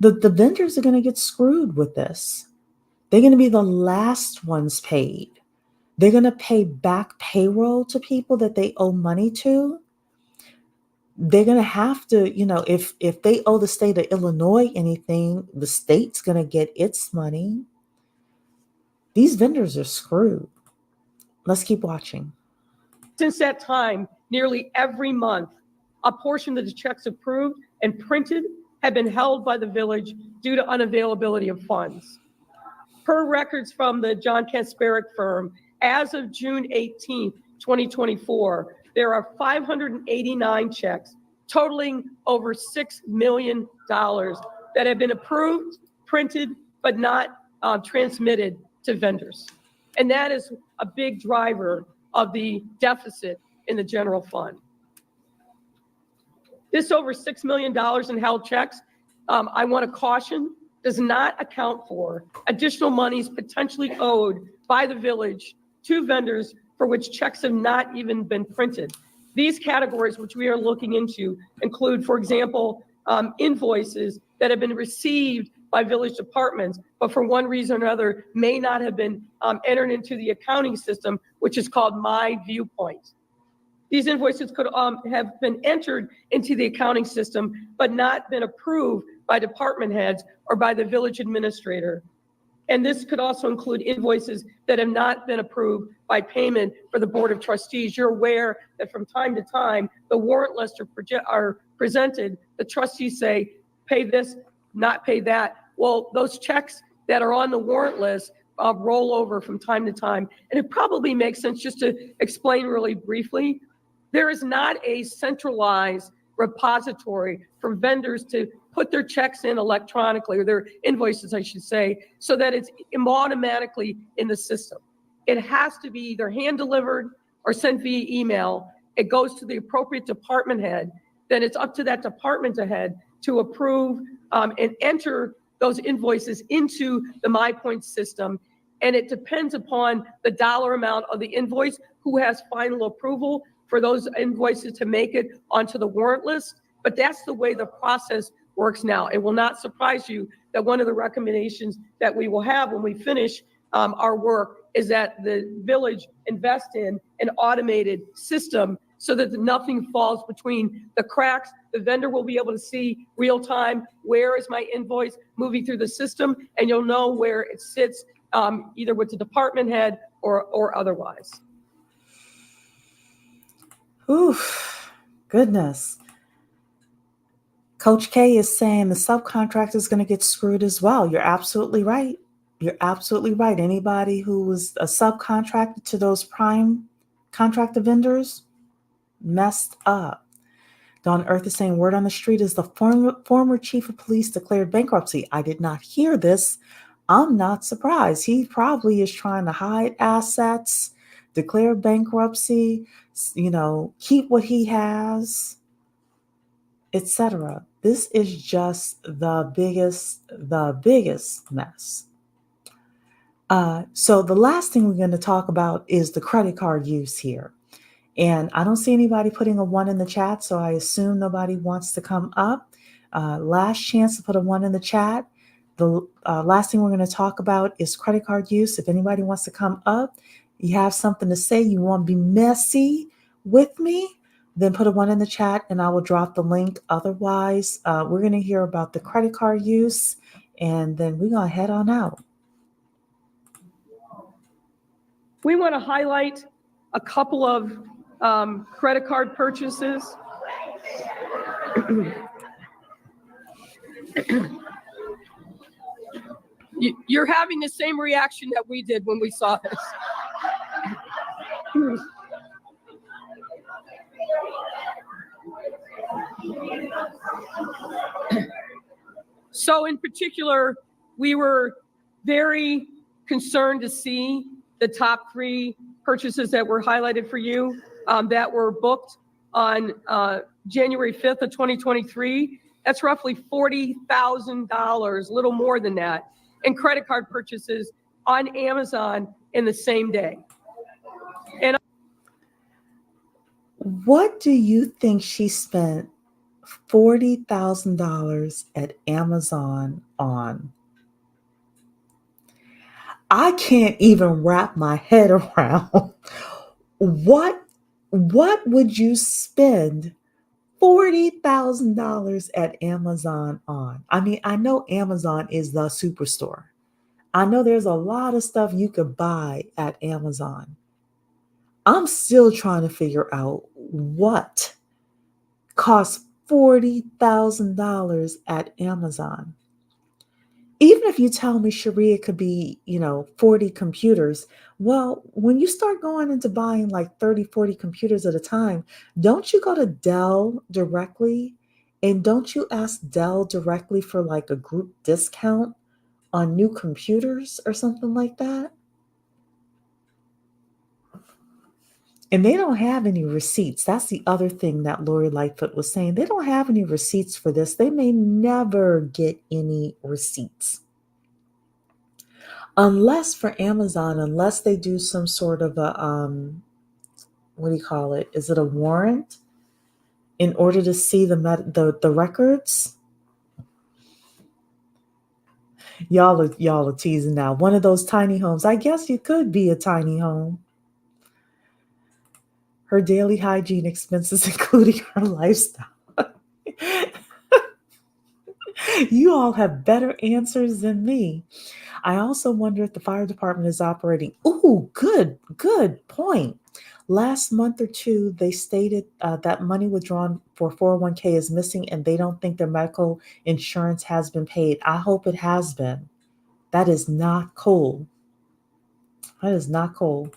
The vendors are going to get screwed with this. They're going to be the last ones paid. They're going to pay back payroll to people that they owe money to. They're going to have to, if they owe the state of Illinois anything, the state's going to get its money. These vendors are screwed. Let's keep watching. Since that time, nearly every month, a portion of the checks approved and printed have been held by the village due to unavailability of funds. Per records from the John Kasperick firm, as of June 18, 2024, there are 589 checks totaling over $6 million that have been approved, printed, but not transmitted to vendors. And that is a big driver of the deficit in the general fund. This over $6 million in held checks, I want to caution, does not account for additional monies potentially owed by the village to vendors for which checks have not even been printed. These categories, which we are looking into, include, for example, invoices that have been received by village departments, but for one reason or another may not have been entered into the accounting system, which is called My Viewpoint. These invoices could have been entered into the accounting system, but not been approved by department heads or by the village administrator. And this could also include invoices that have not been approved by payment for the Board of Trustees. You're aware that from time to time, the warrant lists are presented. The trustees say, pay this, not pay that. Well, those checks that are on the warrant list roll over from time to time. And it probably makes sense just to explain really briefly. There is not a centralized repository for vendors to put their checks in electronically, or their invoices, I should say, so that it's automatically in the system. It has to be either hand delivered or sent via email. It goes to the appropriate department head. Then it's up to that department head to approve and enter those invoices into the MyPoint system. And it depends upon the dollar amount of the invoice, who has final approval for those invoices to make it onto the warrant list. But that's the way the process works now. It will not surprise you that one of the recommendations that we will have when we finish our work is that the village invest in an automated system so that nothing falls between the cracks. The vendor will be able to see real time, where is my invoice moving through the system, and you'll know where it sits, either with the department head or otherwise. Oof, goodness. Coach K is saying the subcontractor is going to get screwed as well. You're absolutely right. You're absolutely right. Anybody who was a subcontractor to those prime contractor vendors messed up. Dawn Earth is saying word on the street is the former chief of police declared bankruptcy. I did not hear this. I'm not surprised. He probably is trying to hide assets, declare bankruptcy, keep what he has, etc. This is just the biggest mess. So the last thing we're going to talk about is the credit card use here. And I don't see anybody putting a 1 in the chat, so I assume nobody wants to come up. Last chance to put a 1 in the chat. The last thing we're going to talk about is credit card use. If anybody wants to come up, you have something to say, you want to be messy with me, then put a 1 in the chat and I will drop the link. Otherwise, we're going to hear about the credit card use, and then we're going to head on out. We want to highlight a couple of credit card purchases. You're having the same reaction that we did when we saw this. So in particular, we were very concerned to see the top 3 purchases that were highlighted for you that were booked on January 5th of 2023. That's roughly $40,000, a little more than that, in credit card purchases on Amazon in the same day. And what do you think she spent $40,000 at Amazon on? I can't even wrap my head around what would you spend $40,000 at Amazon on? I mean, I know Amazon is the superstore. I know there's a lot of stuff you could buy at Amazon. I'm still trying to figure out what costs $40,000 at Amazon. Even if you tell me, Sharia, could be, 40 computers. Well, when you start going into buying like 30, 40 computers at a time, don't you go to Dell directly? And don't you ask Dell directly for like a group discount on new computers or something like that? And they don't have any receipts. That's the other thing that Lori Lightfoot was saying. They don't have any receipts for this. They may never get any receipts. Unless for Amazon, unless they do some sort of a, what do you call it? Is it a warrant in order to see the records? Y'all are teasing now. One of those tiny homes. I guess you could be a tiny home. Her daily hygiene expenses, including her lifestyle. You all have better answers than me. I also wonder if the fire department is operating. Ooh, good point. Last month or two, they stated that money withdrawn for 401k is missing and they don't think their medical insurance has been paid. I hope it has been. That is not cool. That is not cool.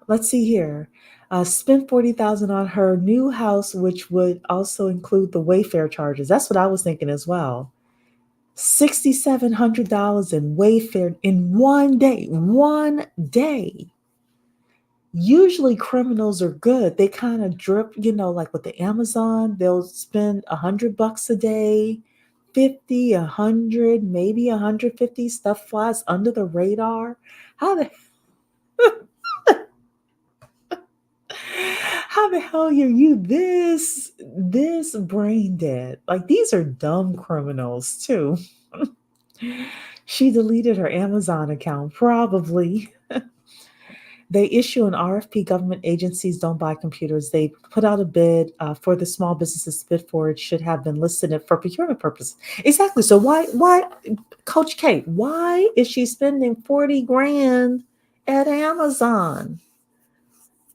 Let's see here. Spent $40,000 on her new house, which would also include the Wayfair charges. That's what I was thinking as well. $6,700 in Wayfair in one day. One day. Usually criminals are good. They kind of drip, like with the Amazon, they'll spend $100 a day, 50, 100, maybe 150. Stuff flies under the radar. How the hell are you this brain dead? Like, these are dumb criminals too. She deleted her Amazon account, probably. They issue an RFP. Government agencies don't buy computers. They put out a bid for the small businesses to bid for. It should have been listed for procurement purposes. Exactly. So why, Coach K, why is she spending 40 grand at Amazon?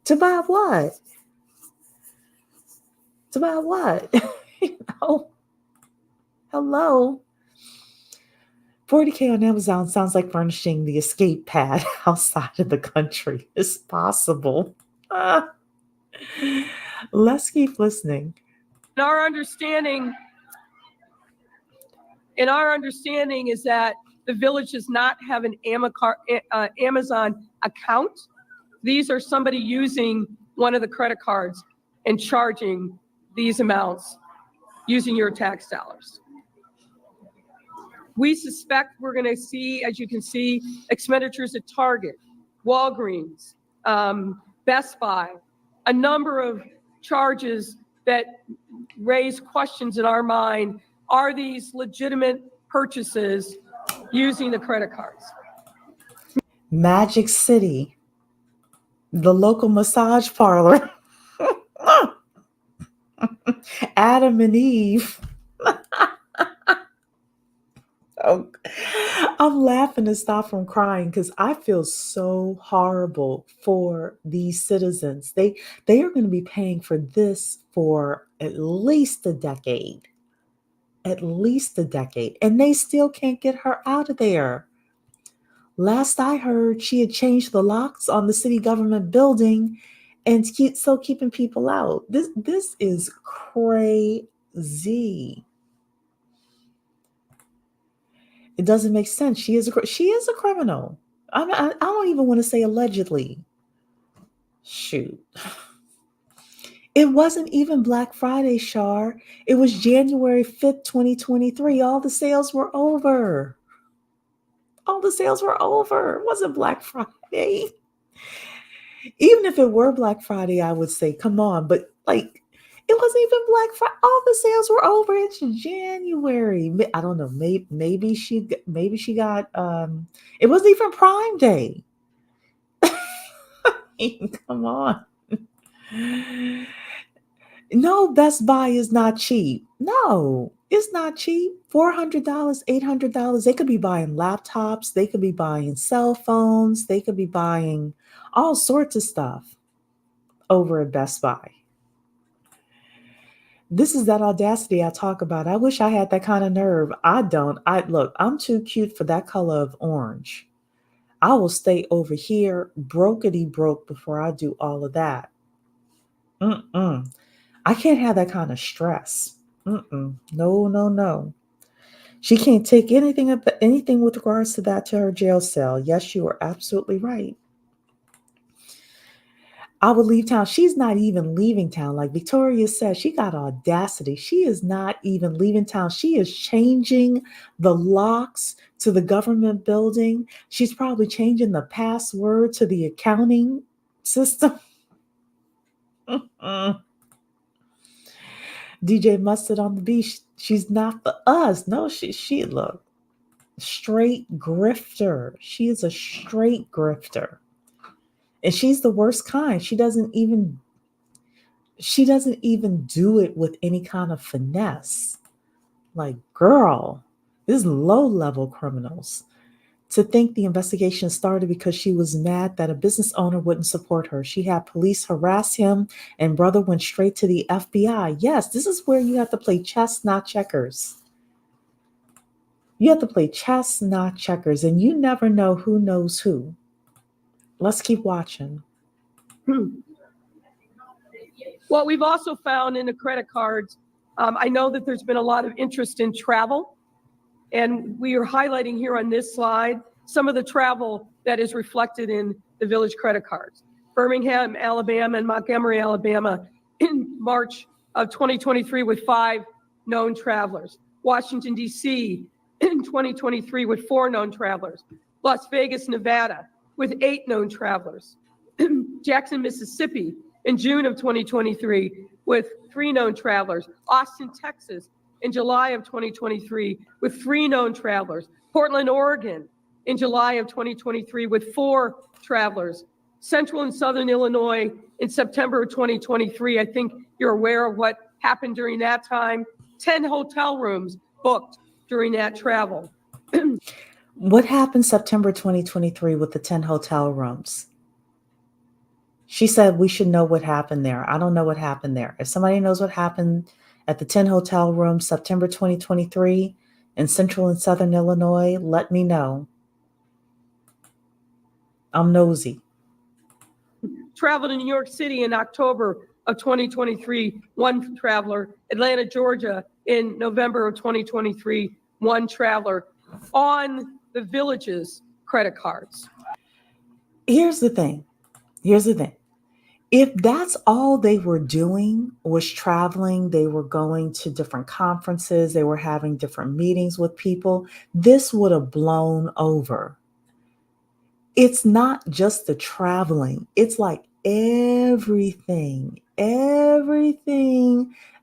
To buy what? To buy what? Hello. 40K on Amazon sounds like furnishing the escape pad outside of the country is possible. Let's keep listening. In our understanding is that the village does not have an Amazon account. These are somebody using one of the credit cards and charging these amounts using your tax dollars. We suspect we're going to see, as you can see, expenditures at Target, Walgreens, Best Buy, a number of charges that raise questions in our mind. Are these legitimate purchases using the credit cards? Magic City. The local massage parlor. Adam and Eve. Oh, I'm laughing to stop from crying because I feel so horrible for these citizens. They are going to be paying for this for at least a decade. At least a decade. And they still can't get her out of there. Last I heard, she had changed the locks on the city government building and keeping people out. This is crazy. It doesn't make sense. She is a criminal. I don't even want to say allegedly. Shoot. It wasn't even Black Friday, Shar. It was January 5th, 2023. All the sales were over. All the sales were over. It wasn't Black Friday. Even if it were Black Friday, I would say, come on. But like, it wasn't even Black Friday. All the sales were over. It's January. I don't know. Maybe she got. It wasn't even Prime Day. Come on. No, Best Buy is not cheap. No, it's not cheap. $400, $800. They could be buying laptops. They could be buying cell phones. They could be buying all sorts of stuff over at Best Buy. This is that audacity I talk about. I wish I had that kind of nerve. I don't. I'm too cute for that color of orange. I will stay over here brokety broke before I do all of that. I can't have that kind of stress. No, no, no. She can't take anything with regards to that to her jail cell. Yes, you are absolutely right. I would leave town. She's not even leaving town. Like Victoria said, she got audacity. She is not even leaving town. She is changing the locks to the government building. She's probably changing the password to the accounting system. DJ Mustard on the beach. She's not for us. No, she look straight grifter. She is a straight grifter. And she's the worst kind. She doesn't even do it with any kind of finesse. Like, girl, this is low-level criminals. To think the investigation started because she was mad that a business owner wouldn't support her. She had police harass him, and brother went straight to the FBI. Yes, this is where you have to play chess, not checkers. You have to play chess, not checkers, and you never know who knows who. Let's keep watching. What we've also found in the credit cards, I know that there's been a lot of interest in travel, and we are highlighting here on this slide some of the travel that is reflected in the Village credit cards. Birmingham, Alabama, and Montgomery, Alabama in March of 2023 with 5 known travelers. Washington, D.C. in 2023 with 4 known travelers. Las Vegas, Nevada with 8 known travelers. Jackson, Mississippi in June of 2023 with 3 known travelers. Austin, Texas in July of 2023 with 3 known travelers. Portland, Oregon in July of 2023 with 4 travelers. Central and Southern Illinois in September of 2023. I think you're aware of what happened during that time. 10 hotel rooms booked during that travel. What happened September 2023 with the 10 hotel rooms? She said we should know what happened there. I don't know what happened there. If somebody knows what happened at the 10 hotel rooms September 2023 in Central and Southern Illinois, let me know. I'm nosy. Traveled to New York City in October of 2023, 1 traveler. Atlanta, Georgia in November of 2023, 1 traveler on the Village's credit cards. Here's the thing. If that's all they were doing was traveling, they were going to different conferences, they were having different meetings with people, this would have blown over. It's not just the traveling. It's like everything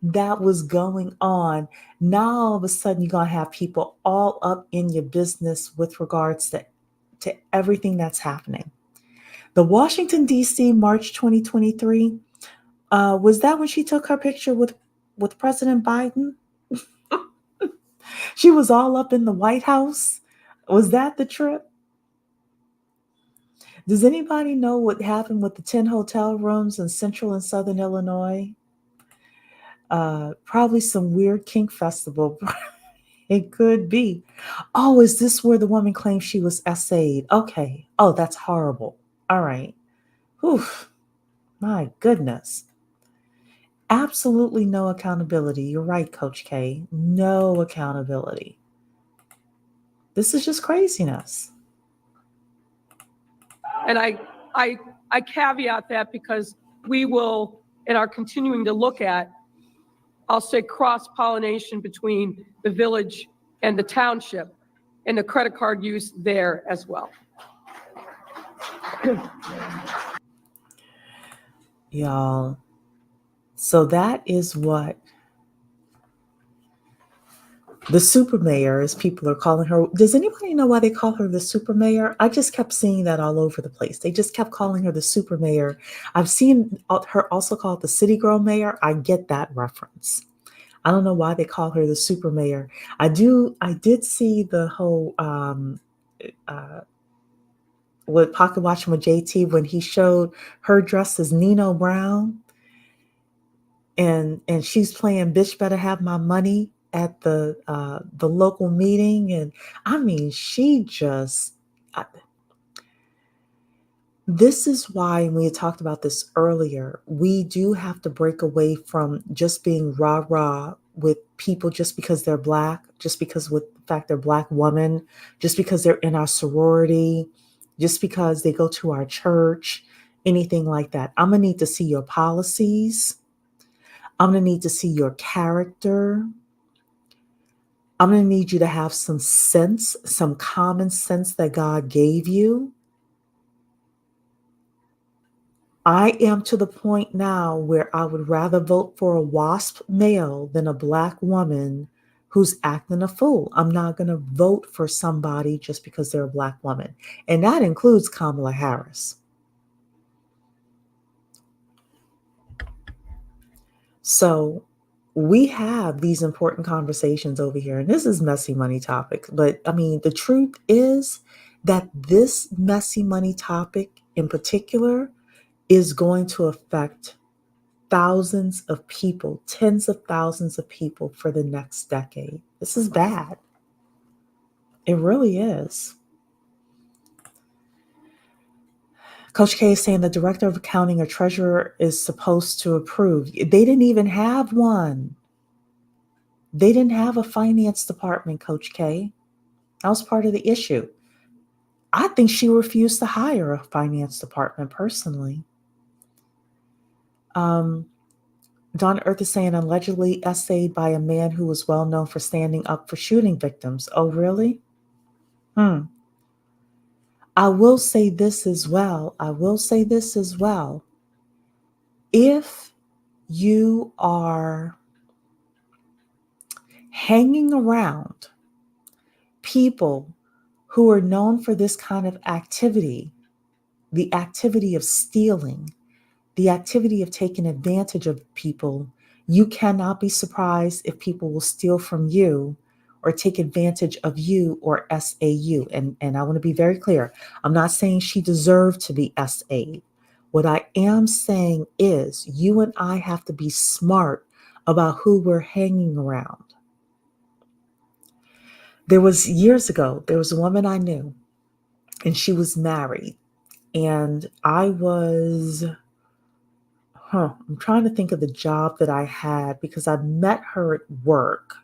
that was going on. Now all of a sudden you're going to have people all up in your business with regards to everything that's happening. The Washington, D.C., March 2023. Was that when she took her picture with President Biden? She was all up in the White House. Was that the trip? Does anybody know what happened with the 10 hotel rooms in central and southern Illinois? Probably some weird kink festival. It could be. Oh, is this where the woman claimed she was SA'd? Okay. Oh, that's horrible. All right. Whew. My goodness. Absolutely no accountability. You're right, Coach K. No accountability. This is just craziness. And I caveat that because we will, and are continuing to look at, I'll say, cross-pollination between the village and the township and the credit card use there as well. Y'all. So that is what the super mayor, as people are calling her. Does anybody know why they call her the super mayor? I just kept seeing that all over the place. They just kept calling her the super mayor. I've seen her also called the city girl mayor. I get that reference. I don't know why they call her the super mayor. I did see the whole with Pocket Watching with JT when he showed her dressed as Nino Brown, and she's playing "Bitch Better Have My Money" at the local meeting, and I mean, she just. This is why, and we had talked about this earlier, we do have to break away from just being rah-rah with people just because they're Black, just because with the fact they're Black women, just because they're in our sorority, just because they go to our church, anything like that. I'm going to need to see your policies. I'm going to need to see your character. I'm going to need you to have some sense, some common sense that God gave you. I am to the point now where I would rather vote for a WASP male than a Black woman who's acting a fool. I'm not going to vote for somebody just because they're a Black woman. And that includes Kamala Harris. So we have these important conversations over here, and this is messy money topic. But I mean, the truth is that this messy money topic in particular is going to affect thousands of people, tens of thousands of people for the next decade. This is bad. It really is. Coach K is saying the director of accounting or treasurer is supposed to approve. They didn't even have one. They didn't have a finance department, Coach K. That was part of the issue. I think she refused to hire a finance department personally. Donna Earth is saying allegedly essayed by a man who was well known for standing up for shooting victims. Oh, really? I will say this as well. If you are hanging around people who are known for this kind of activity, the activity of stealing, the activity of taking advantage of people, you cannot be surprised if people will steal from you or take advantage of you or SAU. And I want to be very clear. I'm not saying she deserved to be SA'd. What I am saying is you and I have to be smart about who we're hanging around. Years ago, there was a woman I knew, and she was married. And I'm trying to think of the job that I had because I met her at work.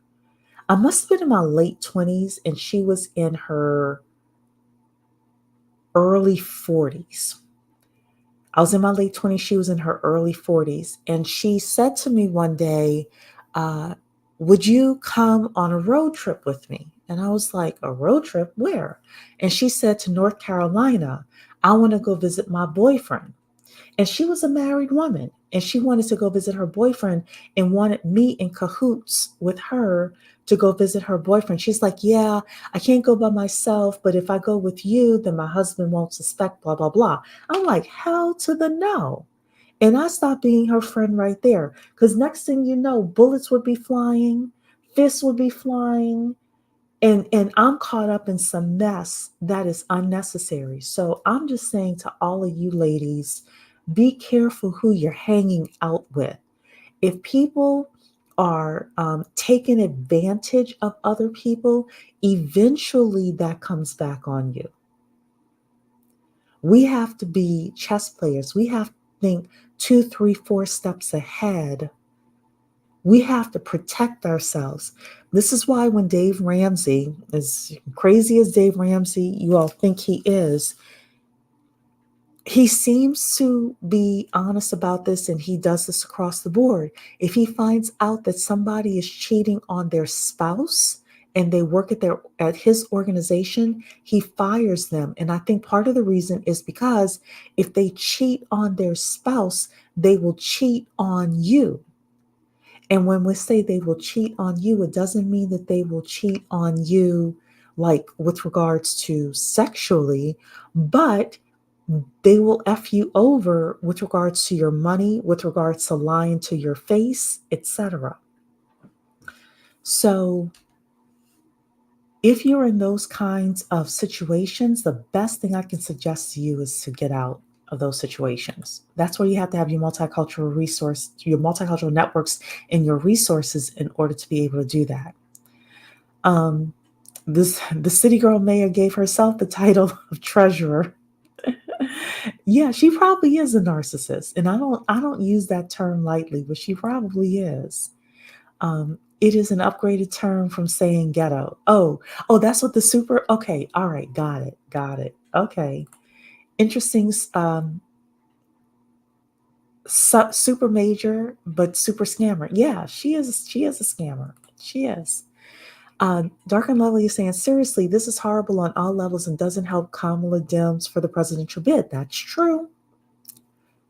I must have been in my late 20s and she was in her early 40s. I was in my late 20s. She was in her early 40s. And she said to me one day, would you come on a road trip with me? And I was like, a road trip? Where? And she said, to North Carolina. I want to go visit my boyfriend. And she was a married woman and she wanted to go visit her boyfriend and wanted me in cahoots with her to go visit her boyfriend. She's like, yeah, I can't go by myself, but if I go with you, then my husband won't suspect, blah, blah, blah. I'm like, hell to the no. And I stopped being her friend right there. Because next thing you know, bullets would be flying, fists would be flying, and I'm caught up in some mess that is unnecessary. So I'm just saying to all of you ladies, be careful who you're hanging out with. If people are taking advantage of other people, eventually that comes back on you. We have to be chess players. We have to think 2, 3, 4 steps ahead. We have to protect ourselves. This is why when Dave Ramsey, as crazy as Dave Ramsey you all think he is, he seems to be honest about this, and he does this across the board. If he finds out that somebody is cheating on their spouse and they work at his organization, he fires them. And I think part of the reason is because if they cheat on their spouse, they will cheat on you. And when we say they will cheat on you, it doesn't mean that they will cheat on you like with regards to sexually, but they will F you over with regards to your money, with regards to lying to your face, etc. So if you're in those kinds of situations, the best thing I can suggest to you is to get out of those situations. That's where you have to have your multicultural networks and your resources in order to be able to do that. The city girl mayor gave herself the title of treasurer. Yeah, she probably is a narcissist, and I don't use that term lightly, but she probably is. It is an upgraded term from saying ghetto. Oh, that's what the super. Okay, all right, got it. Okay, interesting. Super major, but super scammer. Yeah, she is. She is a scammer. She is. Dark and Lovely is saying, seriously, this is horrible on all levels and doesn't help Kamala Dems for the presidential bid. That's true.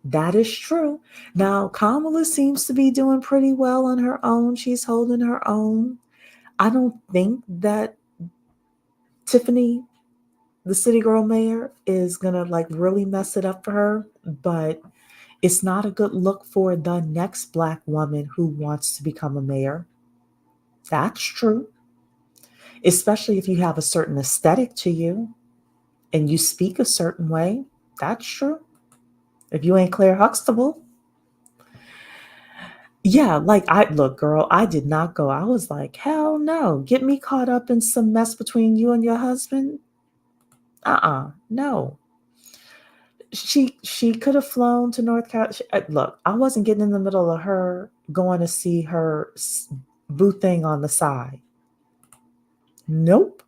That is true. Now, Kamala seems to be doing pretty well on her own. She's holding her own. I don't think that Tiffany, the city girl mayor, is going to like really mess it up for her, but it's not a good look for the next Black woman who wants to become a mayor. That's true. Especially if you have a certain aesthetic to you and you speak a certain way. That's true. If you ain't Claire Huxtable. Yeah, like look, girl, I did not go. I was like, hell no. Get me caught up in some mess between you and your husband? No. She could have flown to North Carolina. Look, I wasn't getting in the middle of her going to see her boo thing on the side. Nope.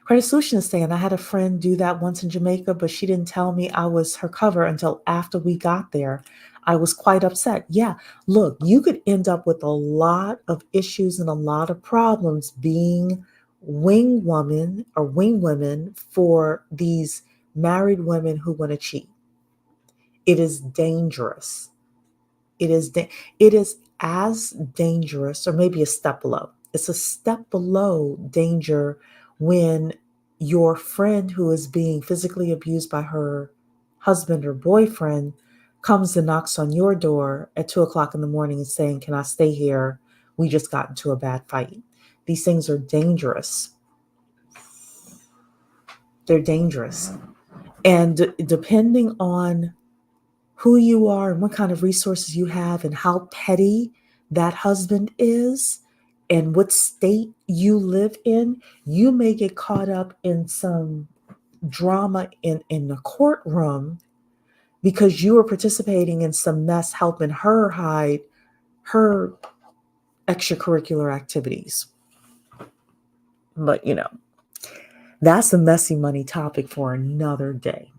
Credit Solution is saying, I had a friend do that once in Jamaica, but she didn't tell me I was her cover until after we got there. I was quite upset. Yeah, look, you could end up with a lot of issues and a lot of problems being wing woman or wing women for these married women who want to cheat. It is dangerous. It is as dangerous, or maybe a step below. It's a step below danger when your friend who is being physically abused by her husband or boyfriend comes and knocks on your door at 2:00 in the morning and saying, can I stay here? We just got into a bad fight. These things are dangerous. They're dangerous. And depending on who you are and what kind of resources you have and how petty that husband is and what state you live in, you may get caught up in some drama in the courtroom because you were participating in some mess helping her hide her extracurricular activities. But, that's a messy money topic for another day.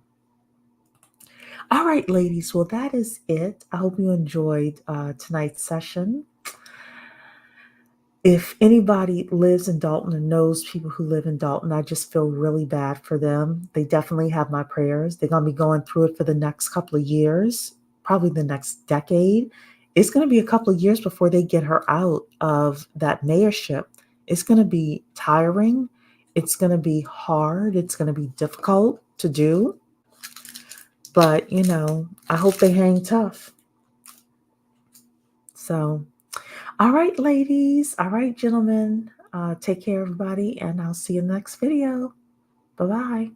All right, ladies. Well, that is it. I hope you enjoyed tonight's session. if anybody lives in Dalton and knows people who live in Dalton, I just feel really bad for them. They definitely have my prayers. They're going to be going through it for the next couple of years, probably the next decade. It's going to be a couple of years before they get her out of that mayorship. It's going to be tiring. It's going to be hard. It's going to be difficult to do. But, you know, I hope they hang tough. So, all right, ladies. All right, gentlemen. Take care, everybody. And I'll see you in the next video. Bye-bye.